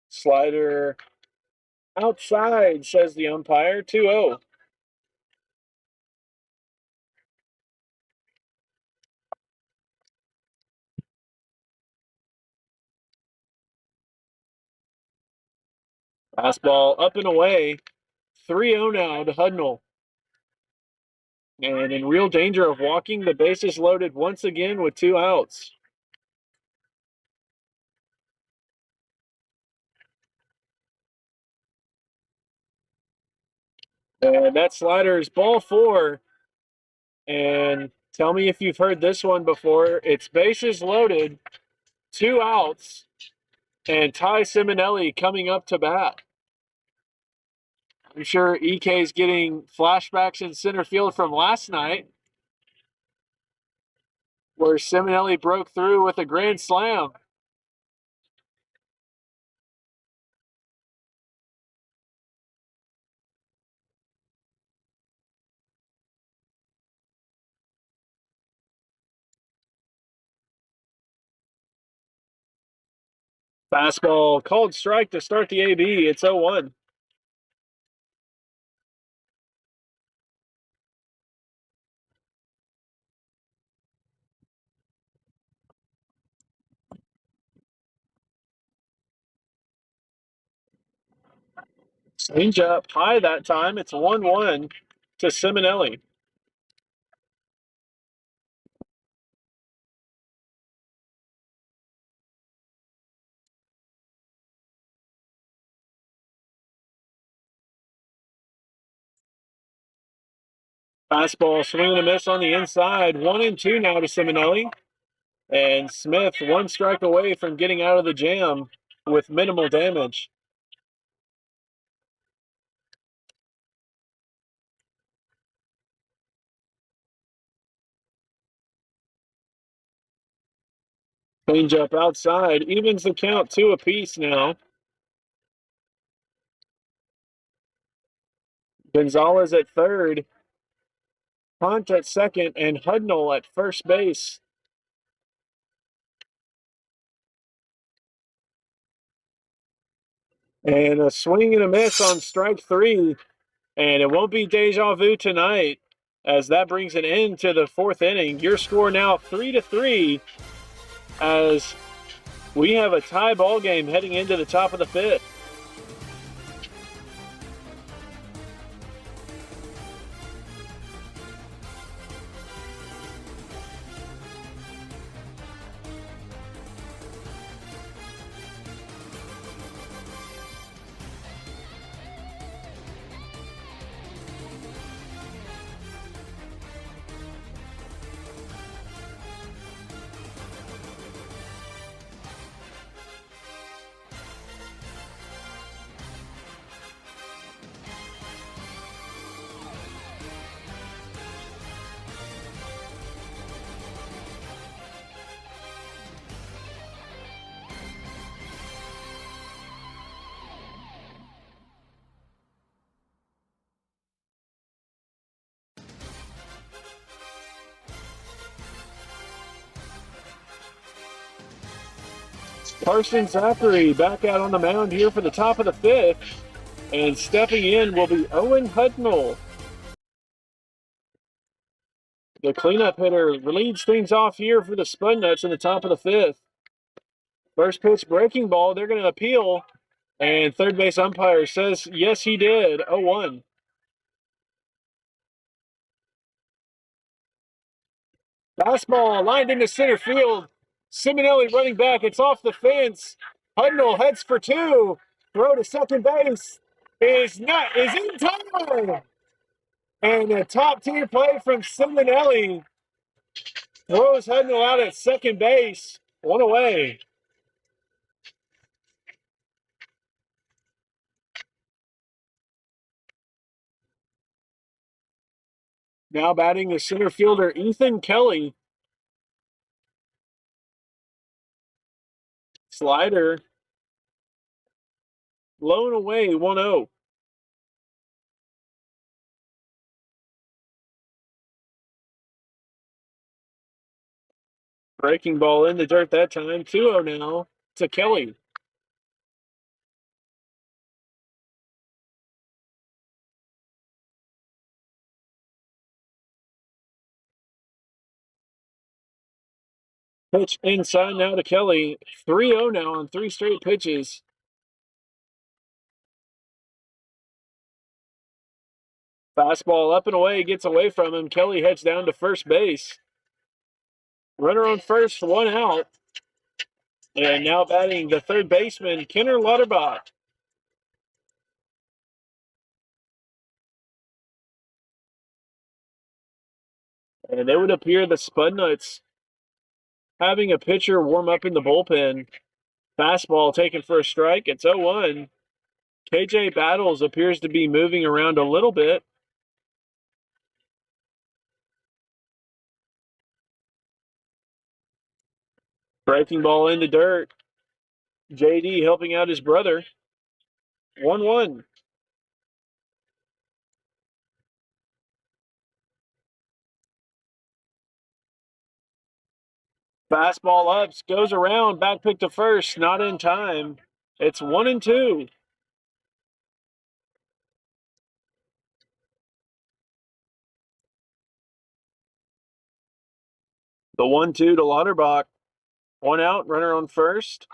Slider outside, says the umpire. 2-0. Fastball up and away. 3-0 now to Hudnall. And in real danger of walking, the bases loaded once again with 2 outs. And that slider is ball 4. And tell me if you've heard this one before. It's bases loaded, 2 outs, and Ty Simonelli coming up to bat. I'm sure EK's getting flashbacks in center field from last night, where Simonelli broke through with a grand slam. Fastball called strike to start the AB. It's 0-1. Change up high that time. It's 1-1 to Simonelli. Fastball swing and a miss on the inside. 1-2 now to Simonelli. And Smith 1 strike away from getting out of the jam with minimal damage. Change up outside. Evens the count 2 apiece now. Gonzalez at third. Hunt at second. And Hudnall at first base. And a swing and a miss on strike 3. And it won't be deja vu tonight, as that brings an end to the 4th inning. Your score now 3-3, as we have a tie ball game heading into the top of the 5th. Carson Zachary back out on the mound here for the top of the fifth. And stepping in will be Owen Hudnall. The cleanup hitter leads things off here for the Spud Nuts in the top of the fifth. First pitch breaking ball. They're going to appeal. And third base umpire says, yes, he did. 0-1. Fastball lined into center field. Simonelli running back. It's off the fence. Hudnall heads for two. Throw to second base is in time. And a top tier play from Simonelli throws Hudnall out at second base. One away. Now batting the center fielder, Ethan Kelly. Slider. Blown away, 1-0. Breaking ball in the dirt that time. 2-0 now to Kelly. Pitch inside now to Kelly. 3-0 now on 3 straight pitches. Fastball up and away, gets away from him. Kelly heads down to first base. Runner on first, 1 out. And now batting the third baseman, Kenner Lauterbach. And it would appear the Spud Nuts having a pitcher warm up in the bullpen. Fastball taken for a strike. It's 0-1. KJ Battles appears to be moving around a little bit. Breaking ball in the dirt. JD helping out his brother. 1-1. Fastball up, goes around, back pick to first, not in time. It's 1-2. The 1-2 to Lauterbach. 1 out, runner on first.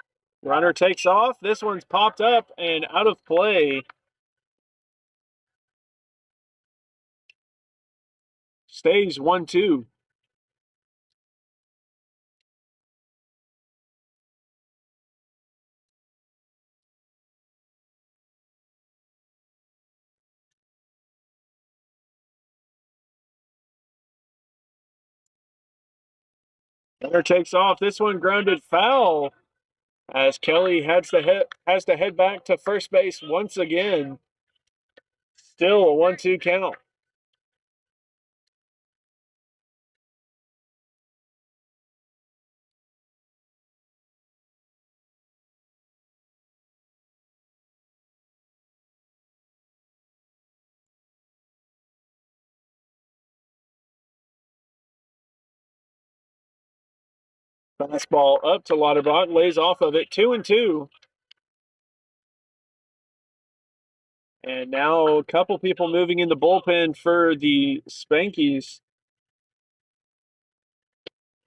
Runner takes off. This one's popped up and out of play. Stays 1-2. Runner takes off. This one grounded foul as Kelly has to head back to first base once again. Still a 1-2 count. Fastball up to Lauterbach, lays off of it, 2-2. And now a couple people moving in the bullpen for the Spankies.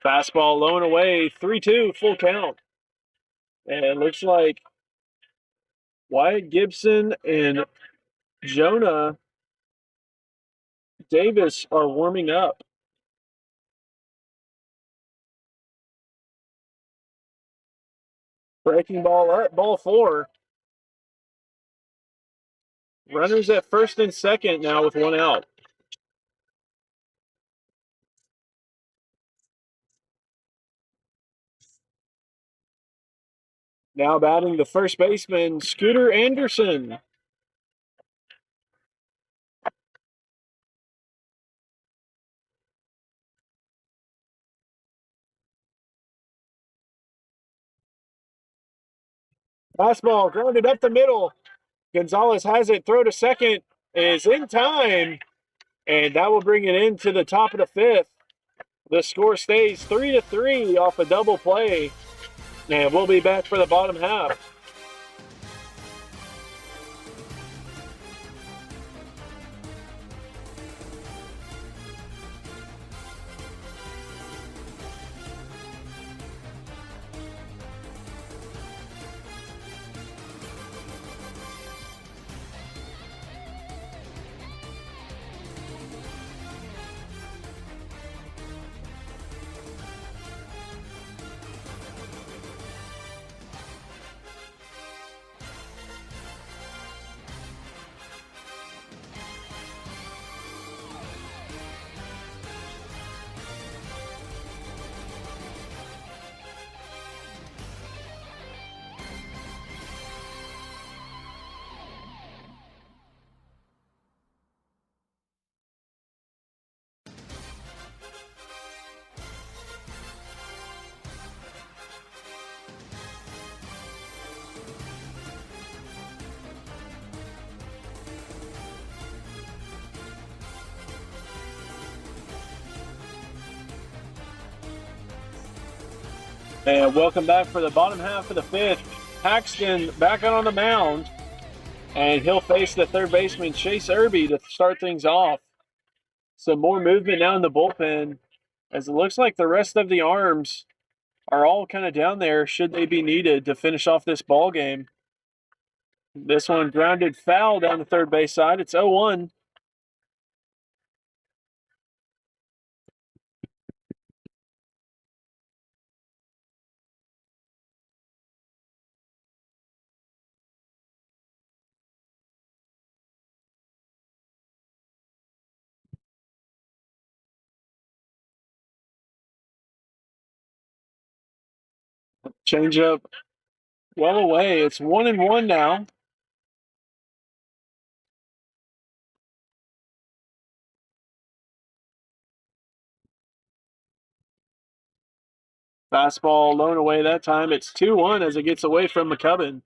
Fastball low and away, 3-2, full count. And it looks like Wyatt Gibson and Jonah Davis are warming up. Breaking ball up, ball 4. Runners at first and second now with 1 out. Now batting the first baseman, Scooter Anderson. Fastball grounded up the middle. Gonzalez has it, throw to second is in time, and that will bring it into the top of the fifth. The score stays 3-3 off a double play. And we'll be back for the bottom half. And welcome back for the bottom half of the fifth. Paxton back out on the mound, and he'll face the third baseman, Chase Irby, to start things off. Some more movement now in the bullpen, as it looks like the rest of the arms are all kind of down there should they be needed to finish off this ball game. This one grounded foul down the third base side. It's 0-1. Change up well away. It's 1-1 now. Fastball blown away that time. It's 2-1 as it gets away from McCubbin.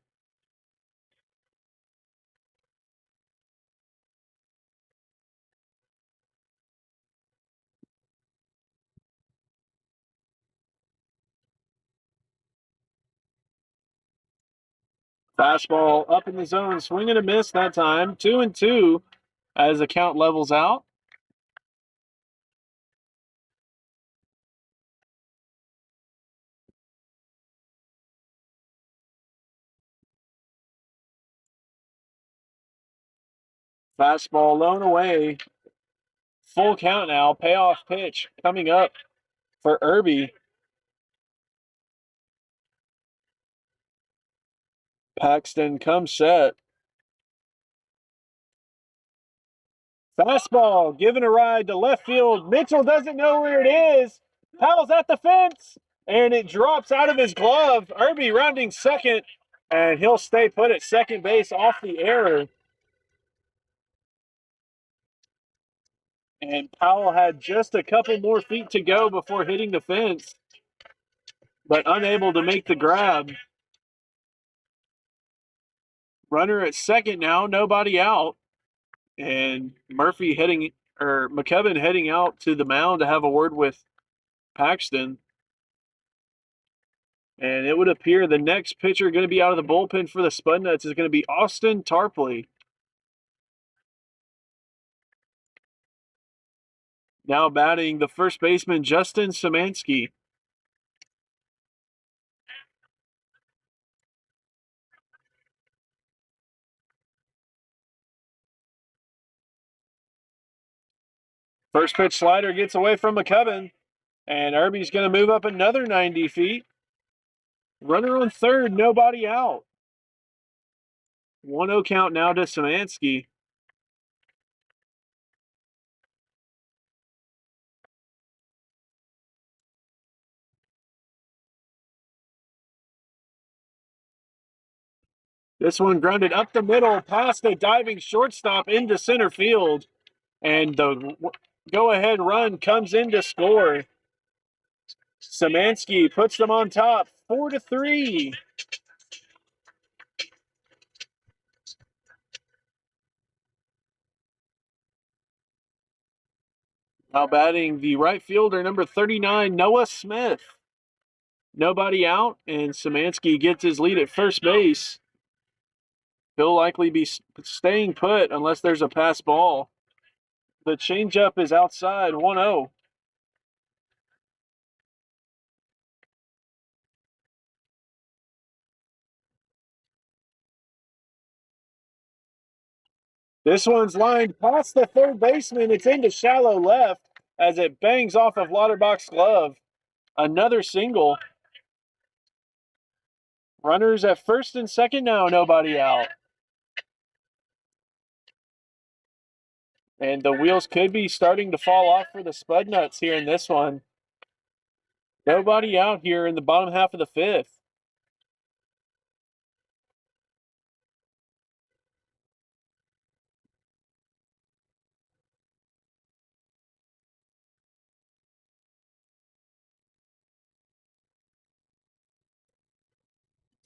Fastball up in the zone, swing and a miss that time. 2-2 as the count levels out. Fastball blown away. Full count now. Payoff pitch coming up for Irby. Paxton comes set. Fastball giving a ride to left field. Mitchell doesn't know where it is. Powell's at the fence, and it drops out of his glove. Irby rounding second, and he'll stay put at second base off the error. And Powell had just a couple more feet to go before hitting the fence, but unable to make the grab. Runner at second now, nobody out. And McKevin heading out to the mound to have a word with Paxton. And it would appear the next pitcher going to be out of the bullpen for the Spudnuts is going to be Austin Tarpley. Now batting the first baseman, Justin Szymanski. First pitch slider gets away from McCubbin, and Irby's going to move up another 90 feet. Runner on third, nobody out. 1-0 count now to Szymanski. This one grounded up the middle past a diving shortstop into center field. And the go-ahead run comes in to score. Szymanski puts them on top, 4-3. Now batting the right fielder, number 39, Noah Smith. Nobody out, and Szymanski gets his lead at first base. He'll likely be staying put unless there's a pass ball. The changeup is outside, 1-0. This one's lined past the third baseman. It's into shallow left as it bangs off of Lauterbach's glove. Another single. Runners at first and second now, nobody out. And the wheels could be starting to fall off for the Spudnuts here in this one. Nobody out here in the bottom half of the fifth.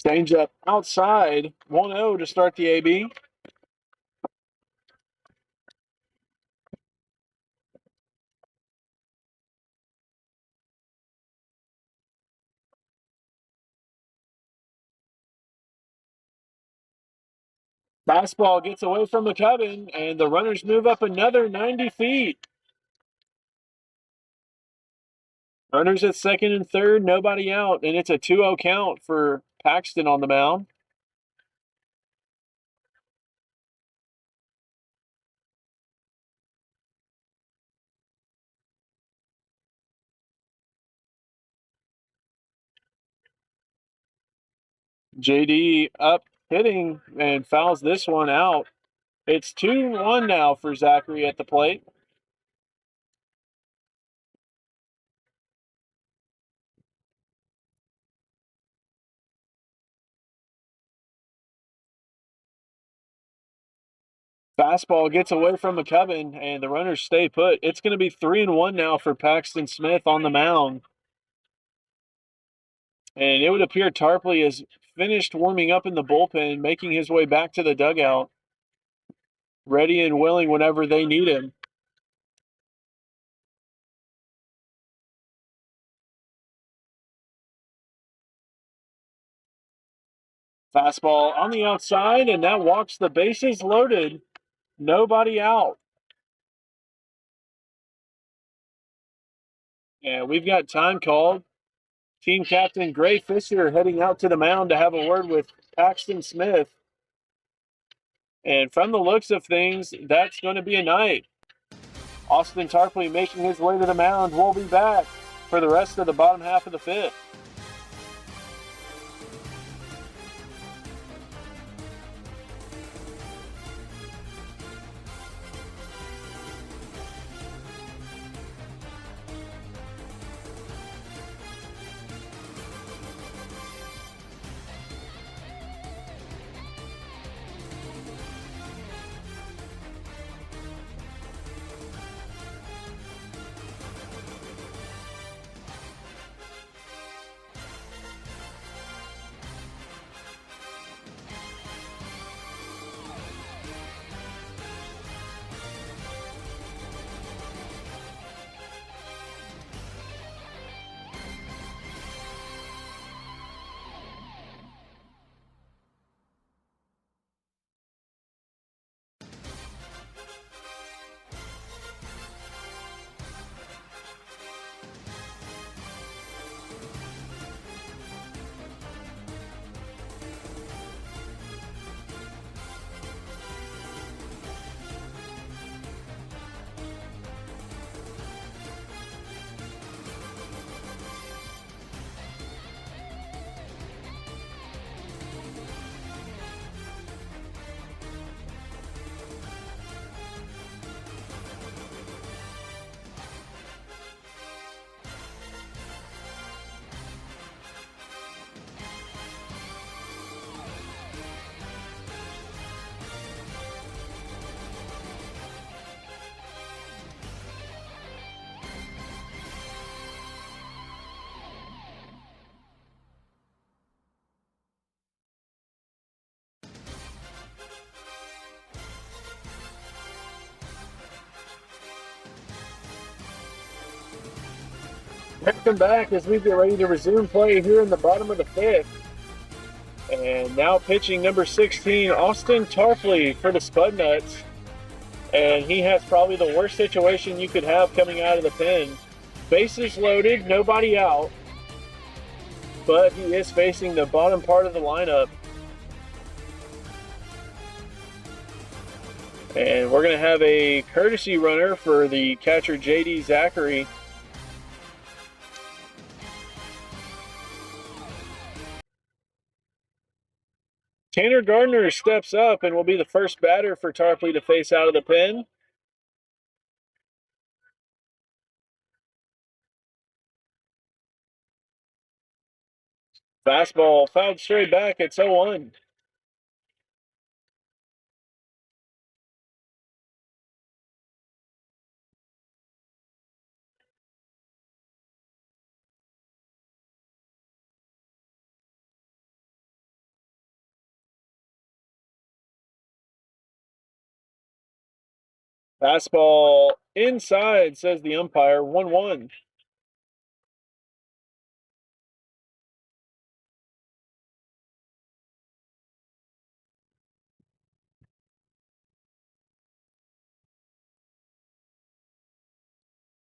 Changeup outside, 1-0 to start the AB. Fastball gets away from McCubbin, and the runners move up another 90 feet. Runners at second and third, nobody out, and it's a 2-0 count for Paxton on the mound. JD up hitting and fouls this one out. It's 2-1 now for Zachary at the plate. Fastball gets away from McCubbin, and the runners stay put. It's going to be 3-1 now for Paxton Smith on the mound. And it would appear Tarpley has finished warming up in the bullpen, making his way back to the dugout, ready and willing whenever they need him. Fastball on the outside, and that walks the bases loaded. Nobody out. And we've got time called. Team captain Gray Fisher heading out to the mound to have a word with Paxton Smith. And from the looks of things, that's going to be a night. Austin Tarpley making his way to the mound. We'll be back for the rest of the bottom half of the fifth. Welcome back as we get ready to resume play here in the bottom of the fifth. And now pitching number 16, Austin Tarpley for the Spudnuts. And he has probably the worst situation you could have coming out of the pen. Bases loaded, nobody out. But he is facing the bottom part of the lineup. And we're going to have a courtesy runner for the catcher, J.D. Zachary. Tanner Gardner steps up and will be the first batter for Tarpley to face out of the pen. Fastball fouled straight back. It's 0-1. Fastball inside, says the umpire. 1-1.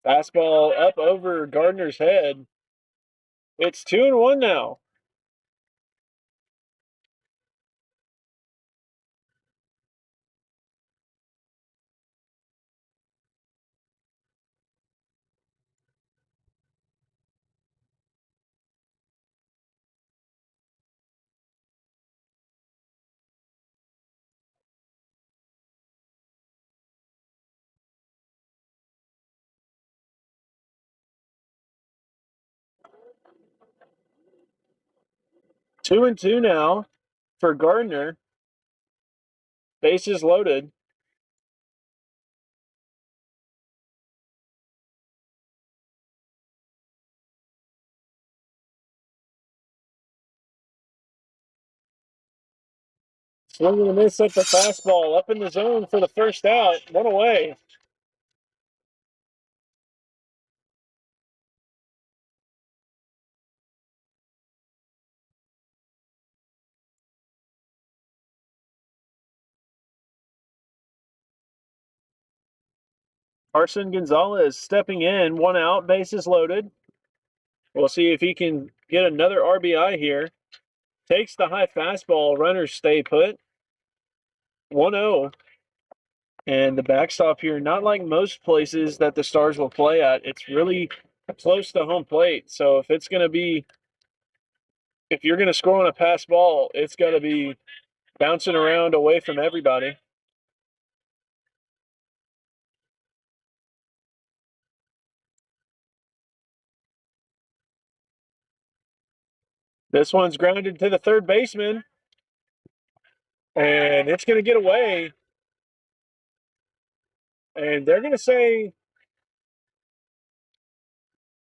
Fastball up over Gardner's head. It's 2-1 now. Two and two now for Gardner. Bases loaded. Swinging a miss at the fastball. Up in the zone for the first out. One away. Carson Gonzalez stepping in. One out. Bases loaded. We'll see if he can get another RBI here. Takes the high fastball. Runners stay put. 1-0. And the backstop here, not like most places that the Stars will play at, it's really close to home plate. So if you're going to score on a pass ball, it's got to be bouncing around away from everybody. This one's grounded to the third baseman, and it's going to get away. And they're going to say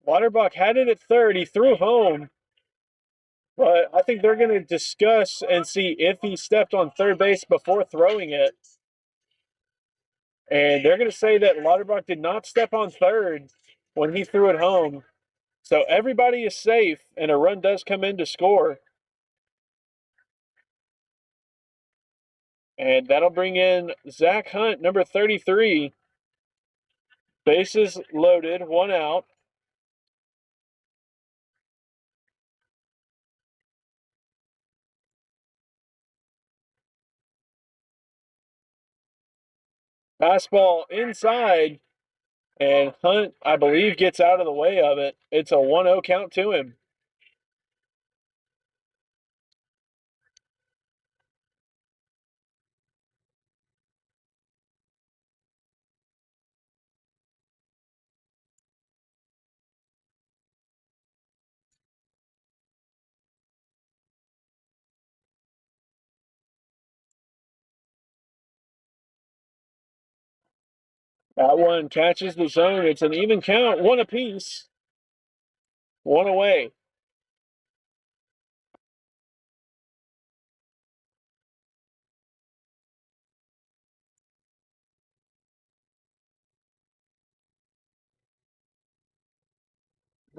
Lauterbach had it at third. He threw home, but I think they're going to discuss and see if he stepped on third base before throwing it. And they're going to say that Lauterbach did not step on third when he threw it home. So everybody is safe, and a run does come in to score. And that'll bring in Zach Hunt, number 33. Bases loaded, one out. Fastball inside, and Hunt, I believe, gets out of the way of it. It's a 1-0 count to him. That one catches the zone. It's an even count, one apiece, one away.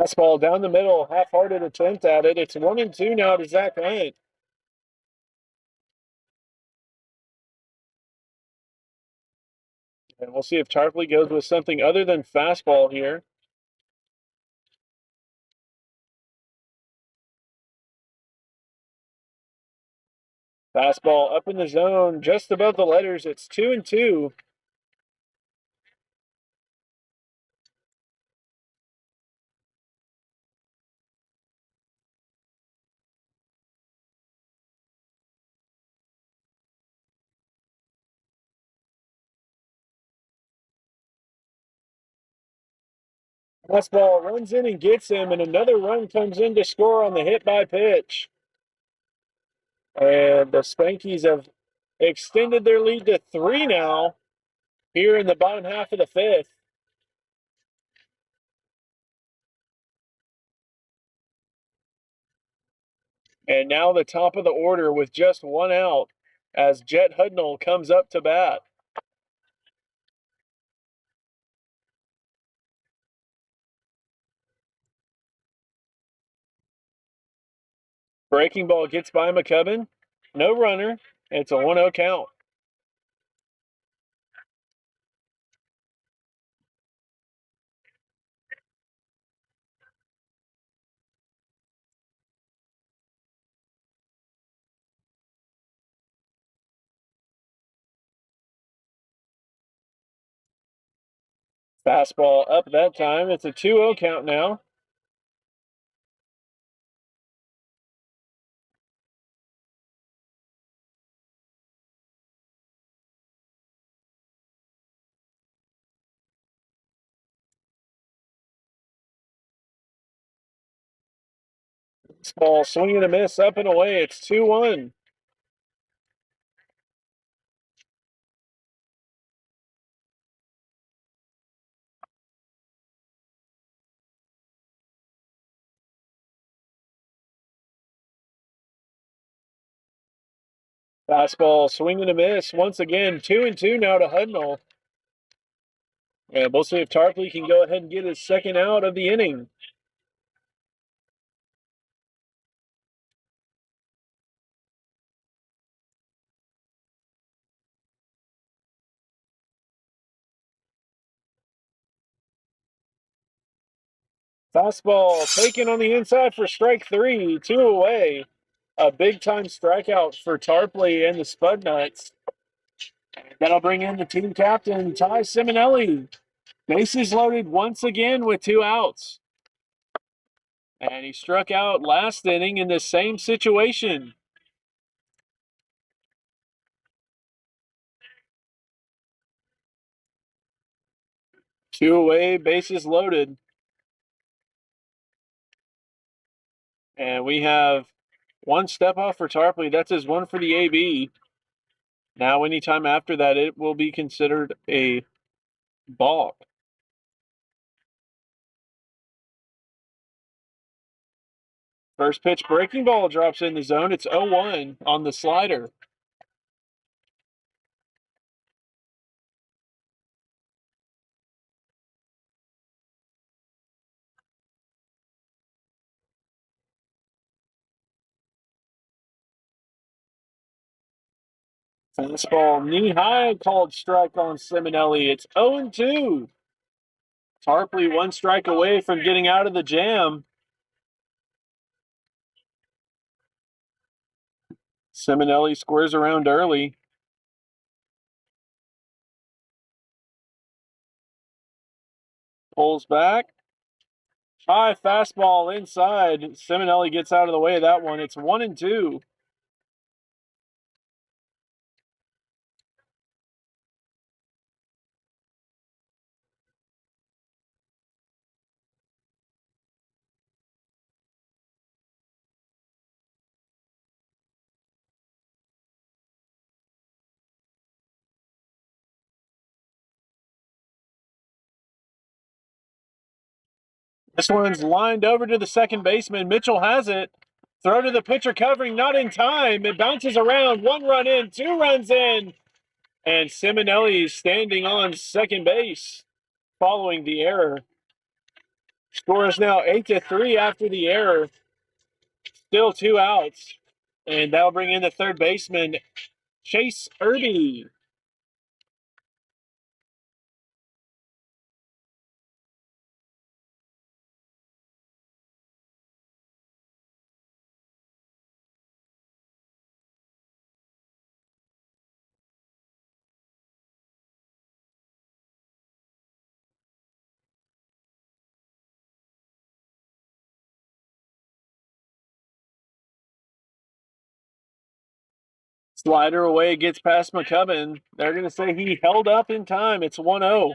Fastball down the middle, half-hearted attempt at it. It's 1-2 now to Zach Hunt. And we'll see if Tarpley goes with something other than fastball here. Fastball up in the zone, just above the letters. It's 2-2. Fastball runs in and gets him, and another run comes in to score on the hit by pitch. And the Spankies have extended their lead to 3 now here in the bottom half of the fifth. And now the top of the order with just 1 out as Jet Hudnall comes up to bat. Breaking ball gets by McCubbin. No runner. It's a 1-0 count. Fastball up that time. It's a 2-0 count now. Ball swinging a miss up and away. It's 2-1. Fastball swinging a miss. Once again, 2-2 now to Hudnall. And we'll see if Tarpley can go ahead and get his second out of the inning. Fastball taken on the inside for strike 3, 2 away. A big-time strikeout for Tarpley and the Spudnuts. That'll bring in the team captain, Ty Simonelli. Bases loaded once again with 2 outs. And he struck out last inning in the same situation. Two away, bases loaded. And we have 1 step off for Tarpley. That's his 1 for the AB. Now, anytime after that, it will be considered a balk. First pitch breaking ball drops in the zone. It's 0-1 on the slider. Fastball knee high, called strike on Simonelli. It's 0-2. Tarpley 1 strike away from getting out of the jam. Simonelli squares around early. Pulls back. High fastball inside. Simonelli gets out of the way of that one. It's 1-2. This one's lined over to the second baseman. Mitchell has it. Throw to the pitcher covering, not in time. It bounces around. 1 run in, 2 runs in. And Simonelli standing on second base following the error. Score is now 8-3 after the error. Still 2 outs. And that'll bring in the third baseman, Chase Irby. Slider away, gets past McCubbin. They're going to say he held up in time. It's 1-0.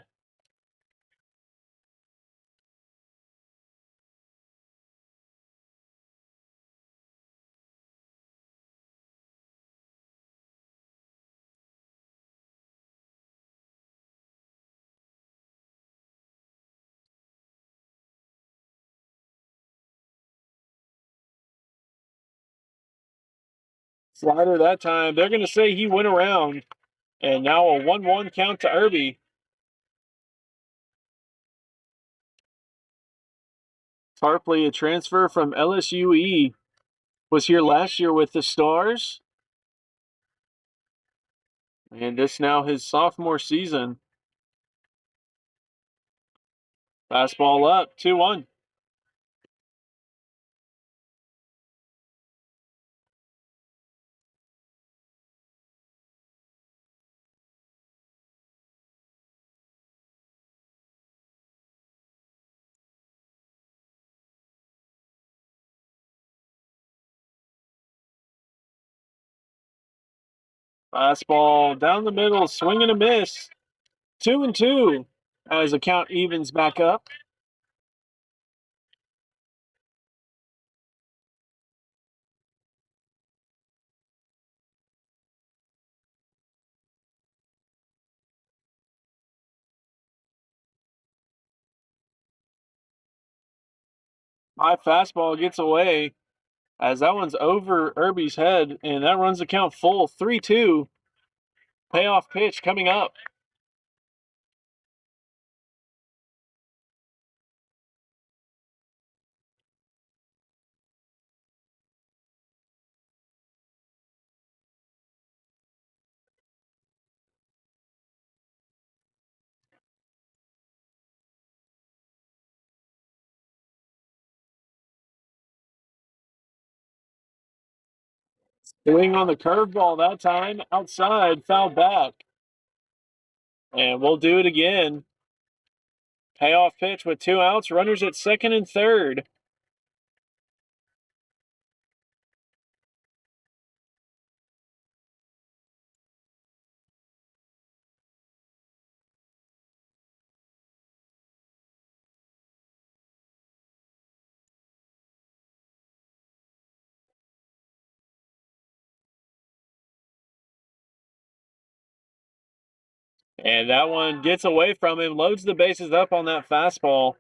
Slider that time. They're going to say he went around. And now a 1-1 count to Irby. Tarpley, a transfer from LSUE, was here last year with the Stars. And this now his sophomore season. Fastball up, 2-1. Fastball down the middle, swing and a miss. 2-2 as the count evens back up. My fastball gets away as that one's over Irby's head, and that runs the count full. 3-2. Payoff pitch coming up. Swing on the curveball that time. Outside, foul back. And we'll do it again. Payoff pitch with 2 outs. Runners at second and third. And that one gets away from him, loads the bases up on that fastball.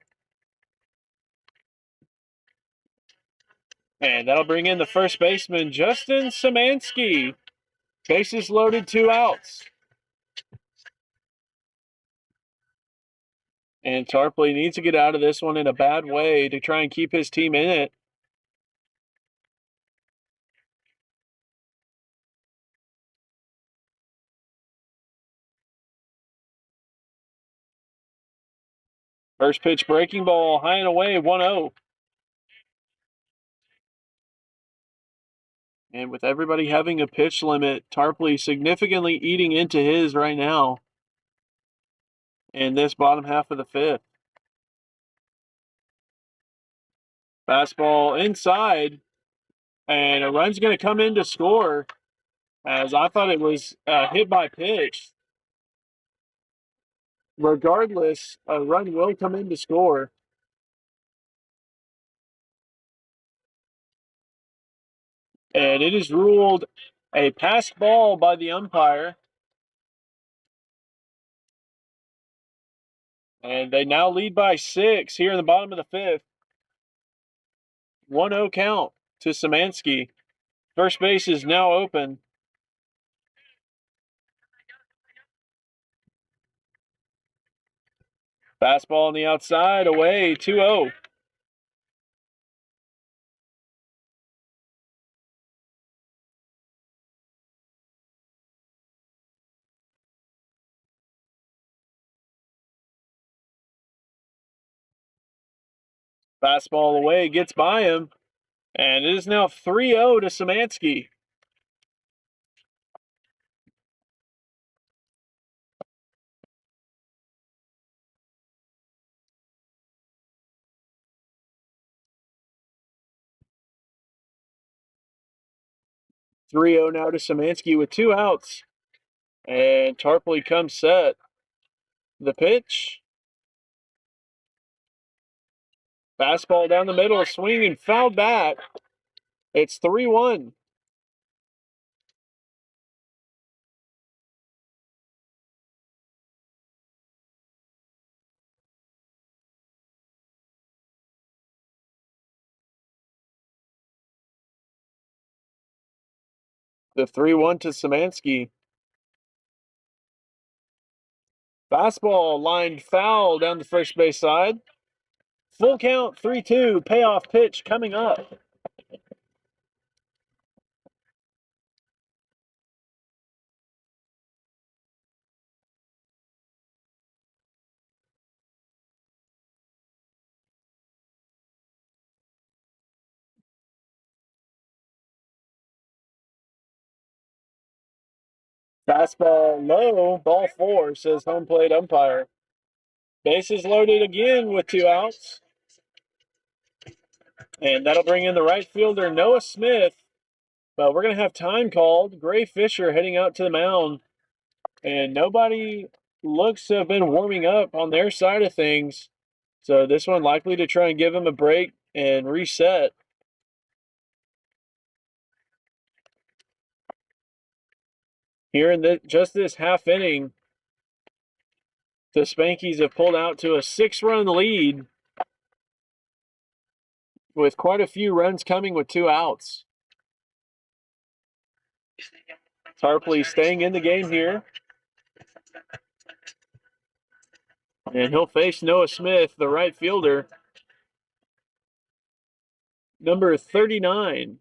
And that'll bring in the first baseman, Justin Szymanski. Bases loaded, 2 outs. And Tarpley needs to get out of this one in a bad way to try and keep his team in it. First pitch breaking ball, high and away, 1-0. And with everybody having a pitch limit, Tarpley significantly eating into his right now in this bottom half of the fifth. Fastball inside, and a run's going to come in to score, as I thought it was hit by pitch. Regardless, a run will come in to score. And it is ruled a passed ball by the umpire. And they now lead by 6 here in the bottom of the fifth. 1-0 count to Szymanski. First base is now open. Fastball on the outside, away, 2-0. Fastball away, gets by him, and it is now 3-0 to Szymanski. Now to Szymanski with 2 outs. And Tarpley comes set. The pitch. Fastball down the middle, swing and fouled back. It's 3-1. The 3-1 to Szymanski. Fastball lined foul down the first base side. Full count, 3-2, payoff pitch coming up. Fastball low, ball 4, says home plate umpire. Bases loaded again with 2 outs. And that'll bring in the right fielder, Noah Smith. But we're going to have time called. Gray Fisher heading out to the mound. And nobody looks to have been warming up on their side of things. So this one likely to try and give him a break and reset. Here in just this half inning, the Spankies have pulled out to a 6-run lead with quite a few runs coming with 2 outs. Tarpley staying in the game here. And he'll face Noah Smith, the right fielder, number 39.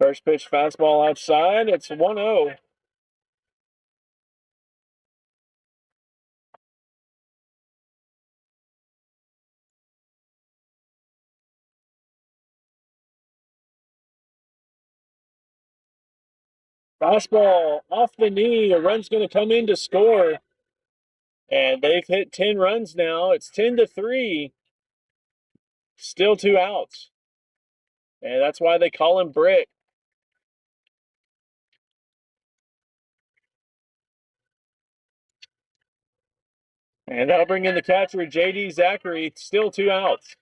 First pitch fastball outside. It's 1-0. Fastball off the knee. A run's going to come in to score. And they've hit 10 runs now. It's 10-3. Still 2 outs. And that's why they call him Brick. And that'll bring in the catcher, J.D. Zachary. Still 2 outs.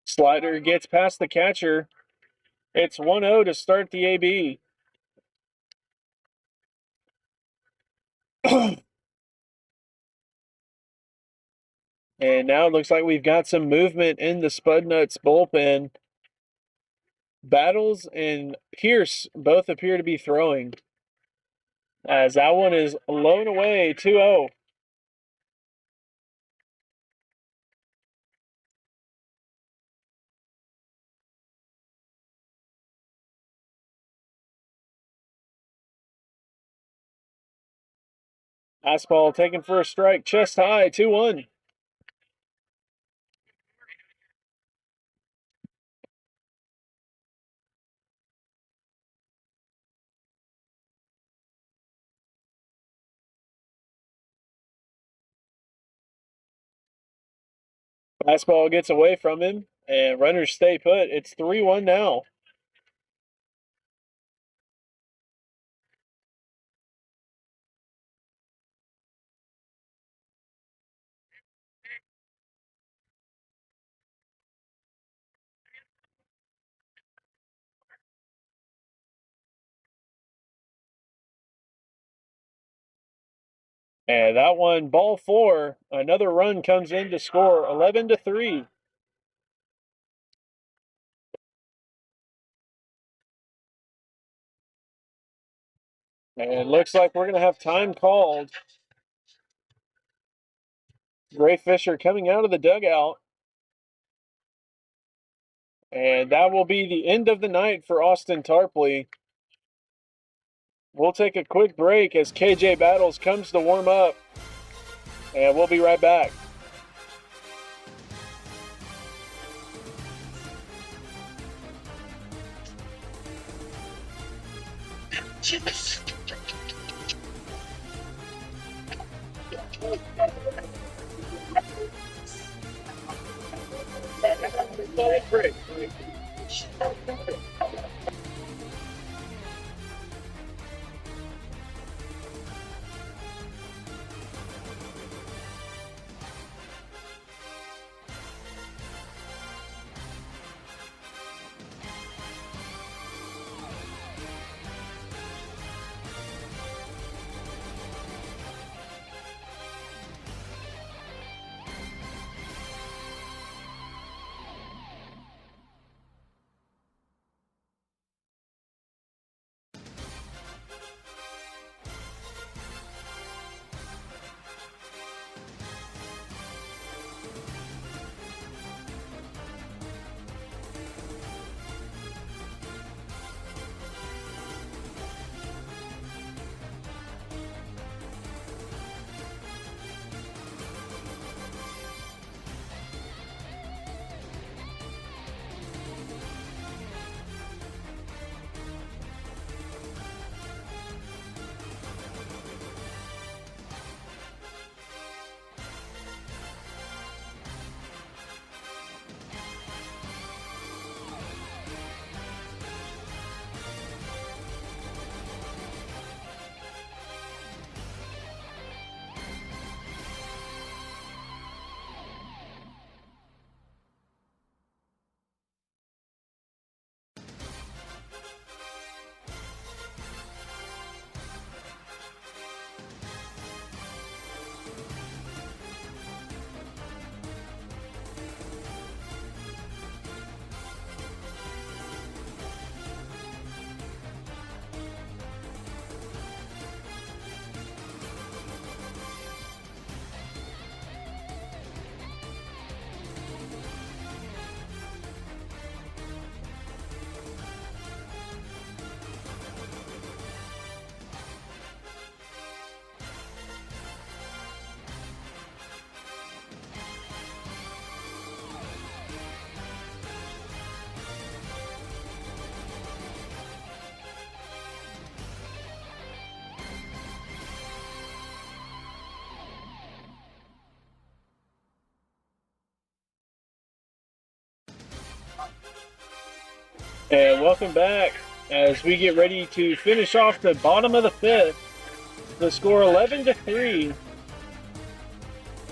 Slider gets past the catcher. It's 1-0 to start the AB. And now it looks like we've got some movement in the Spudnuts bullpen. Battles and Pierce both appear to be throwing, as that one is blown away, 2-0. Fastball taken for a strike, chest high, 2-1. Fastball gets away from him, and runners stay put. It's 3-1 now. And that one, ball 4, another run comes in to score, 11-3. And looks like we're going to have time called. Gray Fisher coming out of the dugout. And that will be the end of the night for Austin Tarpley. We'll take a quick break as KJ Battles comes to warm up. And we'll be right back. Break. And welcome back as we get ready to finish off the bottom of the fifth. The score 11-3.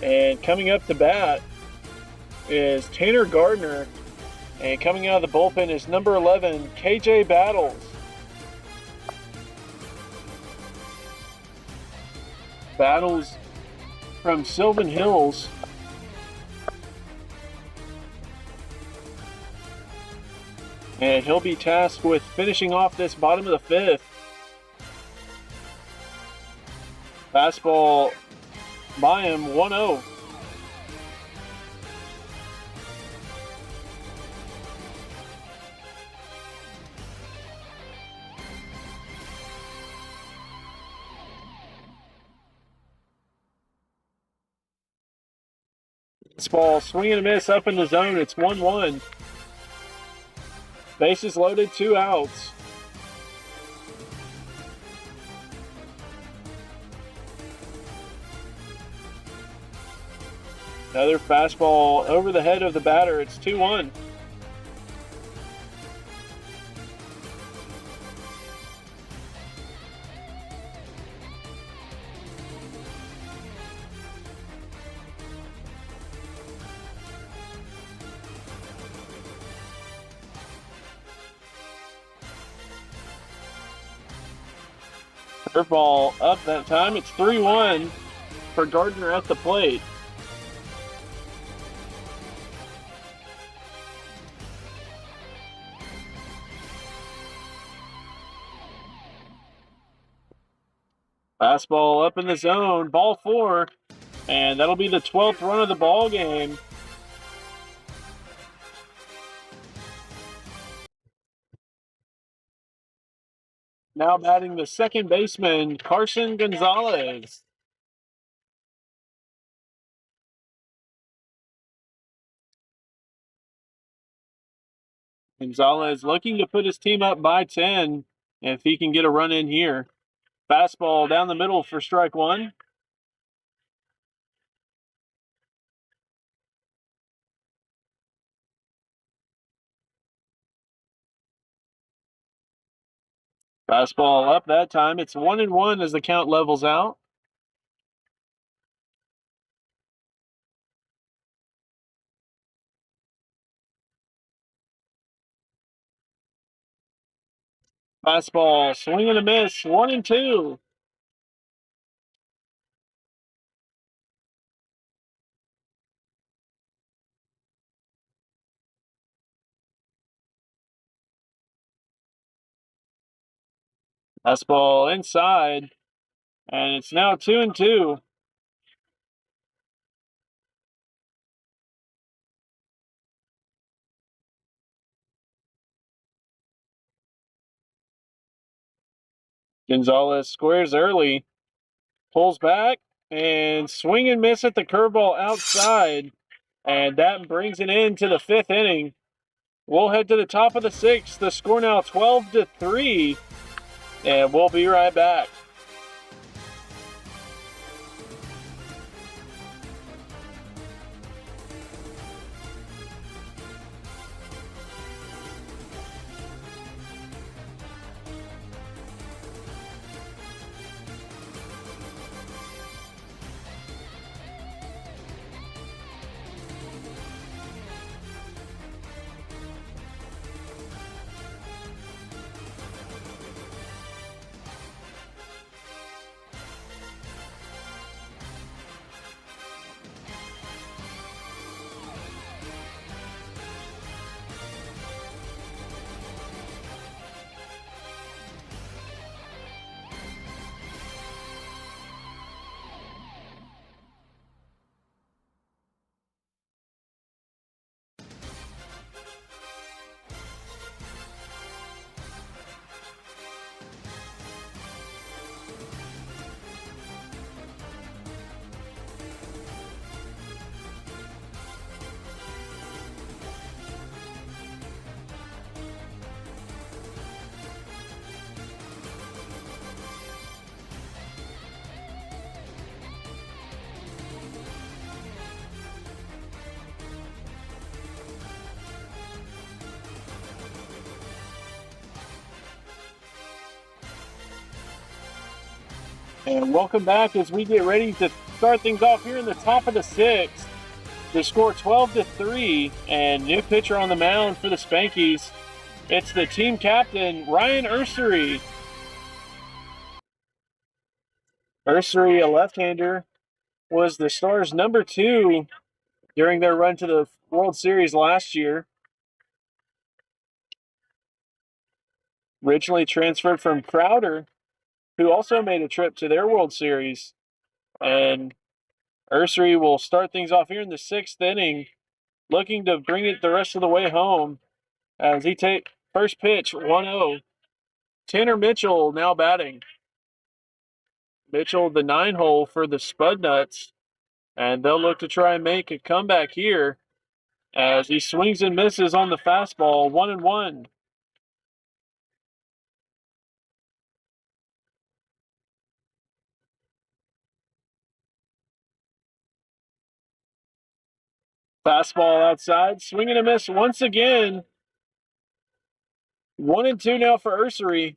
And coming up to bat is Tanner Gardner. And coming out of the bullpen is number 11, KJ Battles. Battles from Sylvan Hills. And he'll be tasked with finishing off this bottom of the fifth. Fastball by him, 1-0. This ball swing and a miss up in the zone. It's 1-1. Bases loaded, 2 outs. Another fastball over the head of the batter. It's 2-1. Curveball up that time. It's 3-1 for Gardner at the plate. Fastball up in the zone, ball 4, and that'll be the 12th run of the ball game. Now batting the second baseman, Carson Gonzalez. Gonzalez looking to put his team up by 10 if he can get a run in here. Fastball down the middle for strike 1. Fastball up that time. It's 1-1 as the count levels out. Fastball, swing and a miss, 1-2. Fastball inside, and it's now 2-2. Gonzalez squares early, pulls back, and swing and miss at the curveball outside. And that brings it into the 5th inning. We'll head to the top of the 6th. The score now 12-3, and we'll be right back. And welcome back as we get ready to start things off here in the top of the 6th. The score 12-3, and new pitcher on the mound for the Spankies. It's the team captain, Ryan Ursery. Ursery, a left-hander, was the Stars' number 2 during their run to the World Series last year. Originally transferred from Crowder, who also made a trip to their World Series. And Ursery will start things off here in the 6th inning, looking to bring it the rest of the way home as he takes first pitch, 1-0. Tanner Mitchell now batting. Mitchell, the 9-hole for the Spudnuts, and they'll look to try and make a comeback here as he swings and misses on the fastball, 1-1. Fastball outside, swing and a miss once again. 1-2 now for Ursery.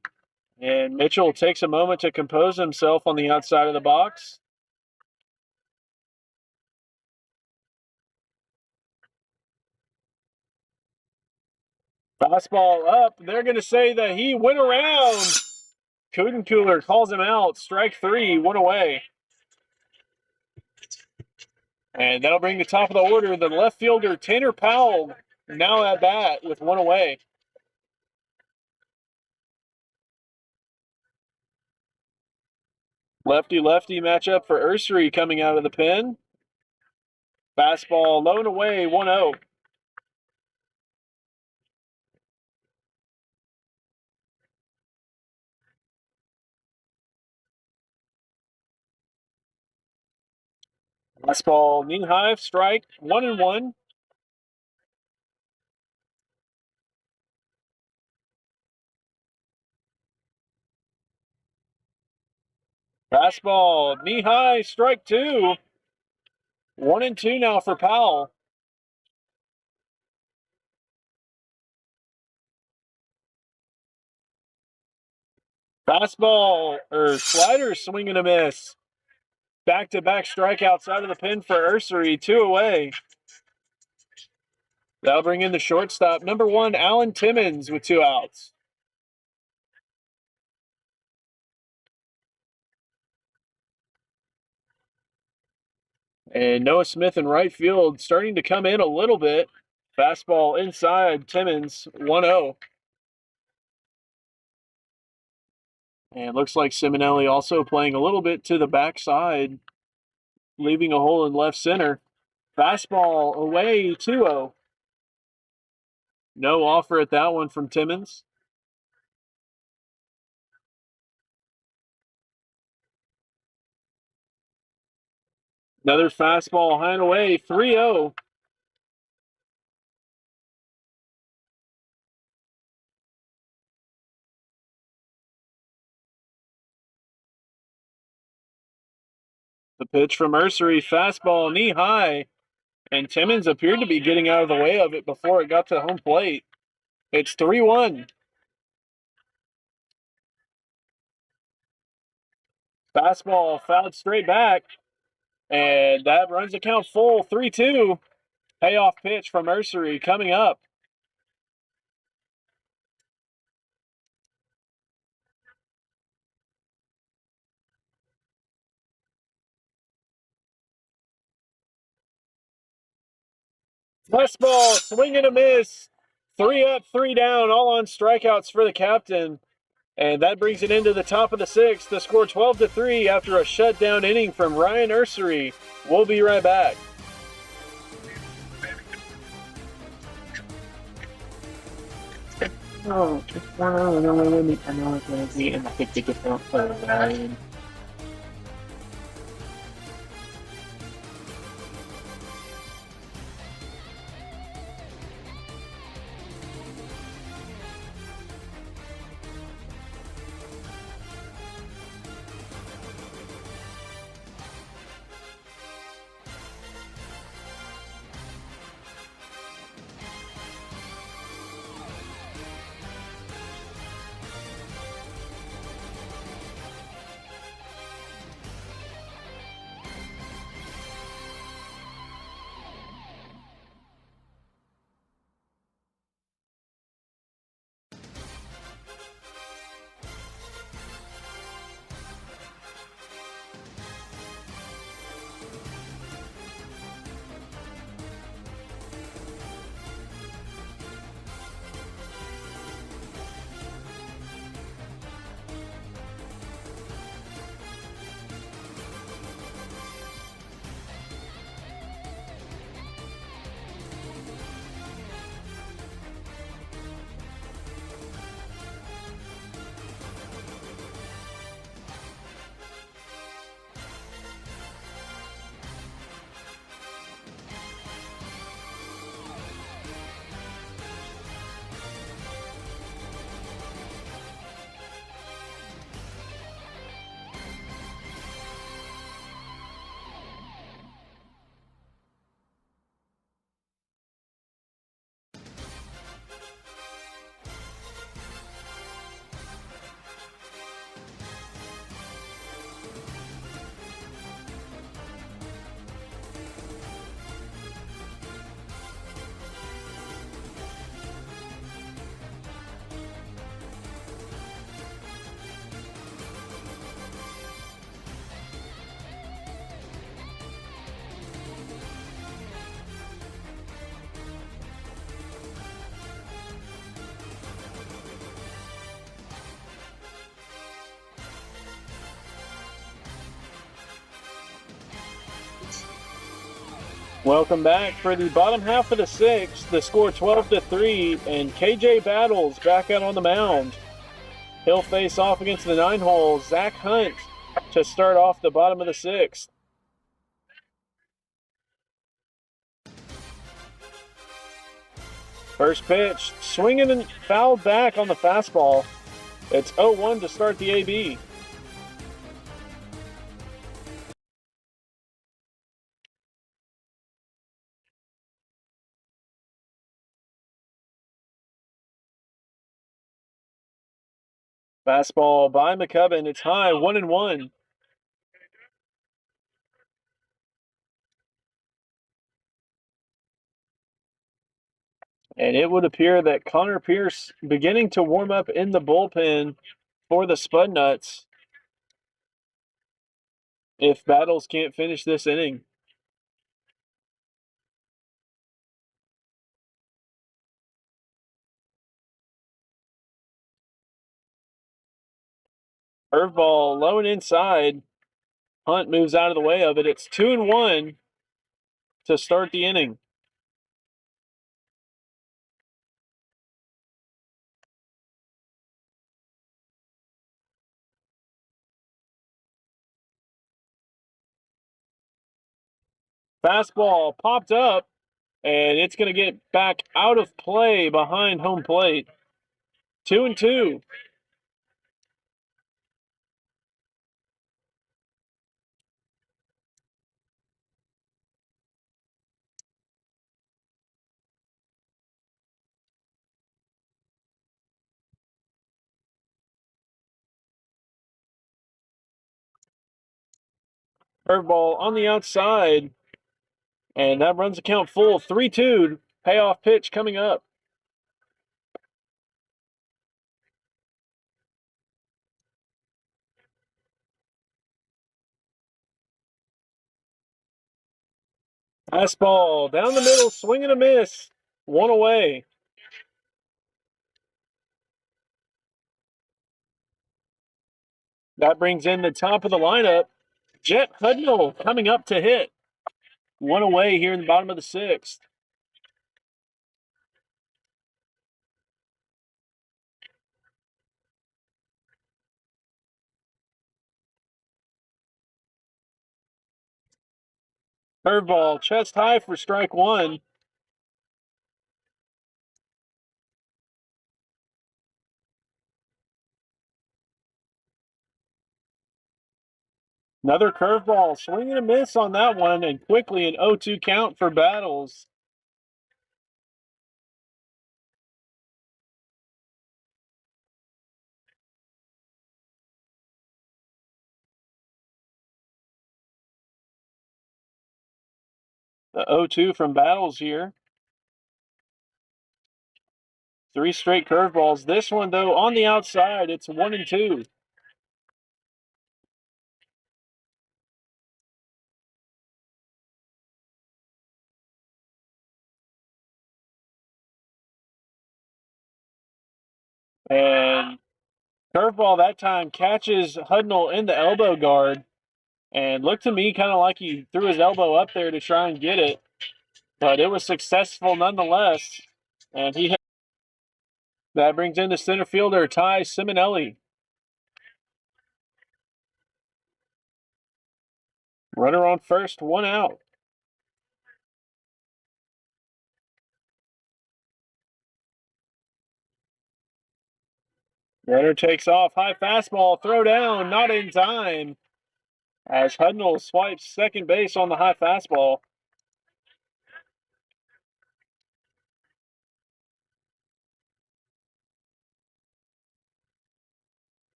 And Mitchell takes a moment to compose himself on the outside of the box. Fastball up. They're going to say that he went around. Kudencooler calls him out. Strike 3, 1 away. And that'll bring the top of the order. The left fielder, Tanner Powell, now at bat with 1 away. Lefty-lefty matchup for Ursery coming out of the pen. Fastball low and away, 1-0. Fastball knee high, strike, 1-1. Fastball knee high, strike 2. 1-2 now for Powell. Fastball or slider swing and a miss. Back-to-back strikeouts out of the pen for Ursery, 2 away. That'll bring in the shortstop, number 1, Alan Timmons, with 2 outs. And Noah Smith in right field starting to come in a little bit. Fastball inside, Timmons, 1-0. And looks like Simonelli also playing a little bit to the backside, leaving a hole in left center. Fastball away, 2-0. No offer at that one from Timmons. Another fastball high and away, 3-0. The pitch from Ursery, fastball knee high, and Timmons appeared to be getting out of the way of it before it got to home plate. It's 3-1. Fastball fouled straight back, and that runs the count full, 3-2. Payoff pitch from Ursery coming up. Fastball, swing and a miss. 3 up, 3 down, all on strikeouts for the captain. And that brings it into the top of the 6th. The score 12-3 after a shutdown inning from Ryan Ursery. We'll be right back. Oh, it's one of the only I know it's going to be in 50 different players. Welcome back for the bottom half of the sixth. The score 12-3, and KJ Battles back out on the mound. He'll face off against the 9-hole Zach Hunt to start off the bottom of the sixth. First pitch, swinging and fouled back on the fastball. It's 0-1 to start the AB. Fastball by McCubbin. It's high, 1-1. And it would appear that Connor Pierce beginning to warm up in the bullpen for the Spud Nuts if Battles can't finish this inning. Curveball low and inside. Hunt moves out of the way of it. It's 2-1 to start the inning. Fastball popped up, and it's going to get back out of play behind home plate. 2-2. Curveball on the outside, and that runs the count full. 3-2. Payoff pitch coming up. Fastball down the middle, swing and a miss. One away. That brings in the top of the lineup. Jet Hudnall coming up to hit. One away here in the bottom of the sixth. Curveball, chest high for strike one. Another curveball, swing and a miss on that one, and quickly an 0-2 count for Battles. The 0-2 from Battles here. 3 straight curveballs. This one, though, on the outside, it's 1-2. And curveball that time catches Hudnall in the elbow guard. And looked to me kind of like he threw his elbow up there to try and get it. But it was successful nonetheless. And he hit. That brings in the center fielder, Ty Simonelli. Runner on first, 1 out. Runner takes off, high fastball, throw down, not in time. As Hudnall swipes second base on the high fastball.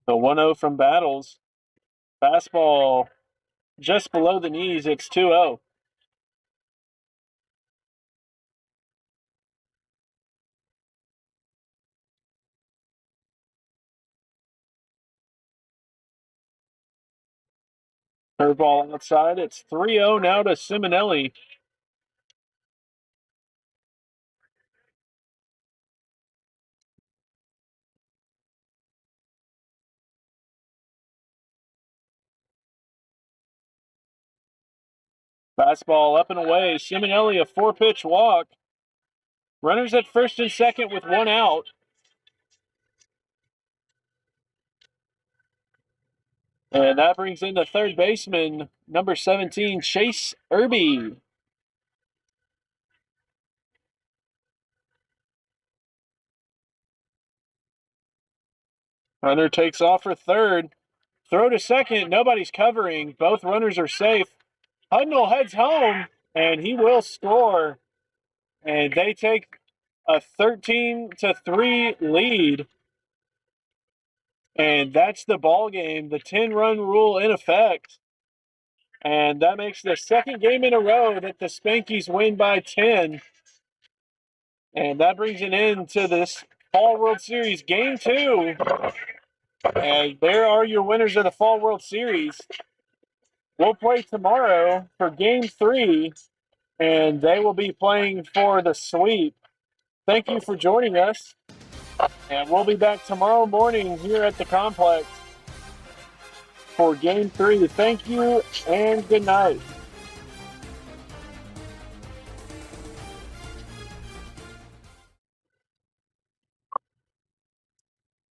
The 1-0 from Battles. Fastball just below the knees. It's 2-0. Curveball outside. It's 3-0 now to Simonelli. Fastball up and away. Simonelli, a 4-pitch walk. Runners at first and second with 1 out. And that brings in the third baseman, number 17, Chase Irby. Runner takes off for third. Throw to second. Nobody's covering. Both runners are safe. Hudnall heads home, and he will score. And they take a 13-3 lead. And that's the ball game. The 10-run rule in effect. And that makes the second game in a row that the Spankies win by 10. And that brings an end to this Fall World Series Game 2. And there are your winners of the Fall World Series. We'll play tomorrow for Game 3, and they will be playing for the sweep. Thank you for joining us, and we'll be back tomorrow morning here at the complex for Game 3. Thank you, and good night.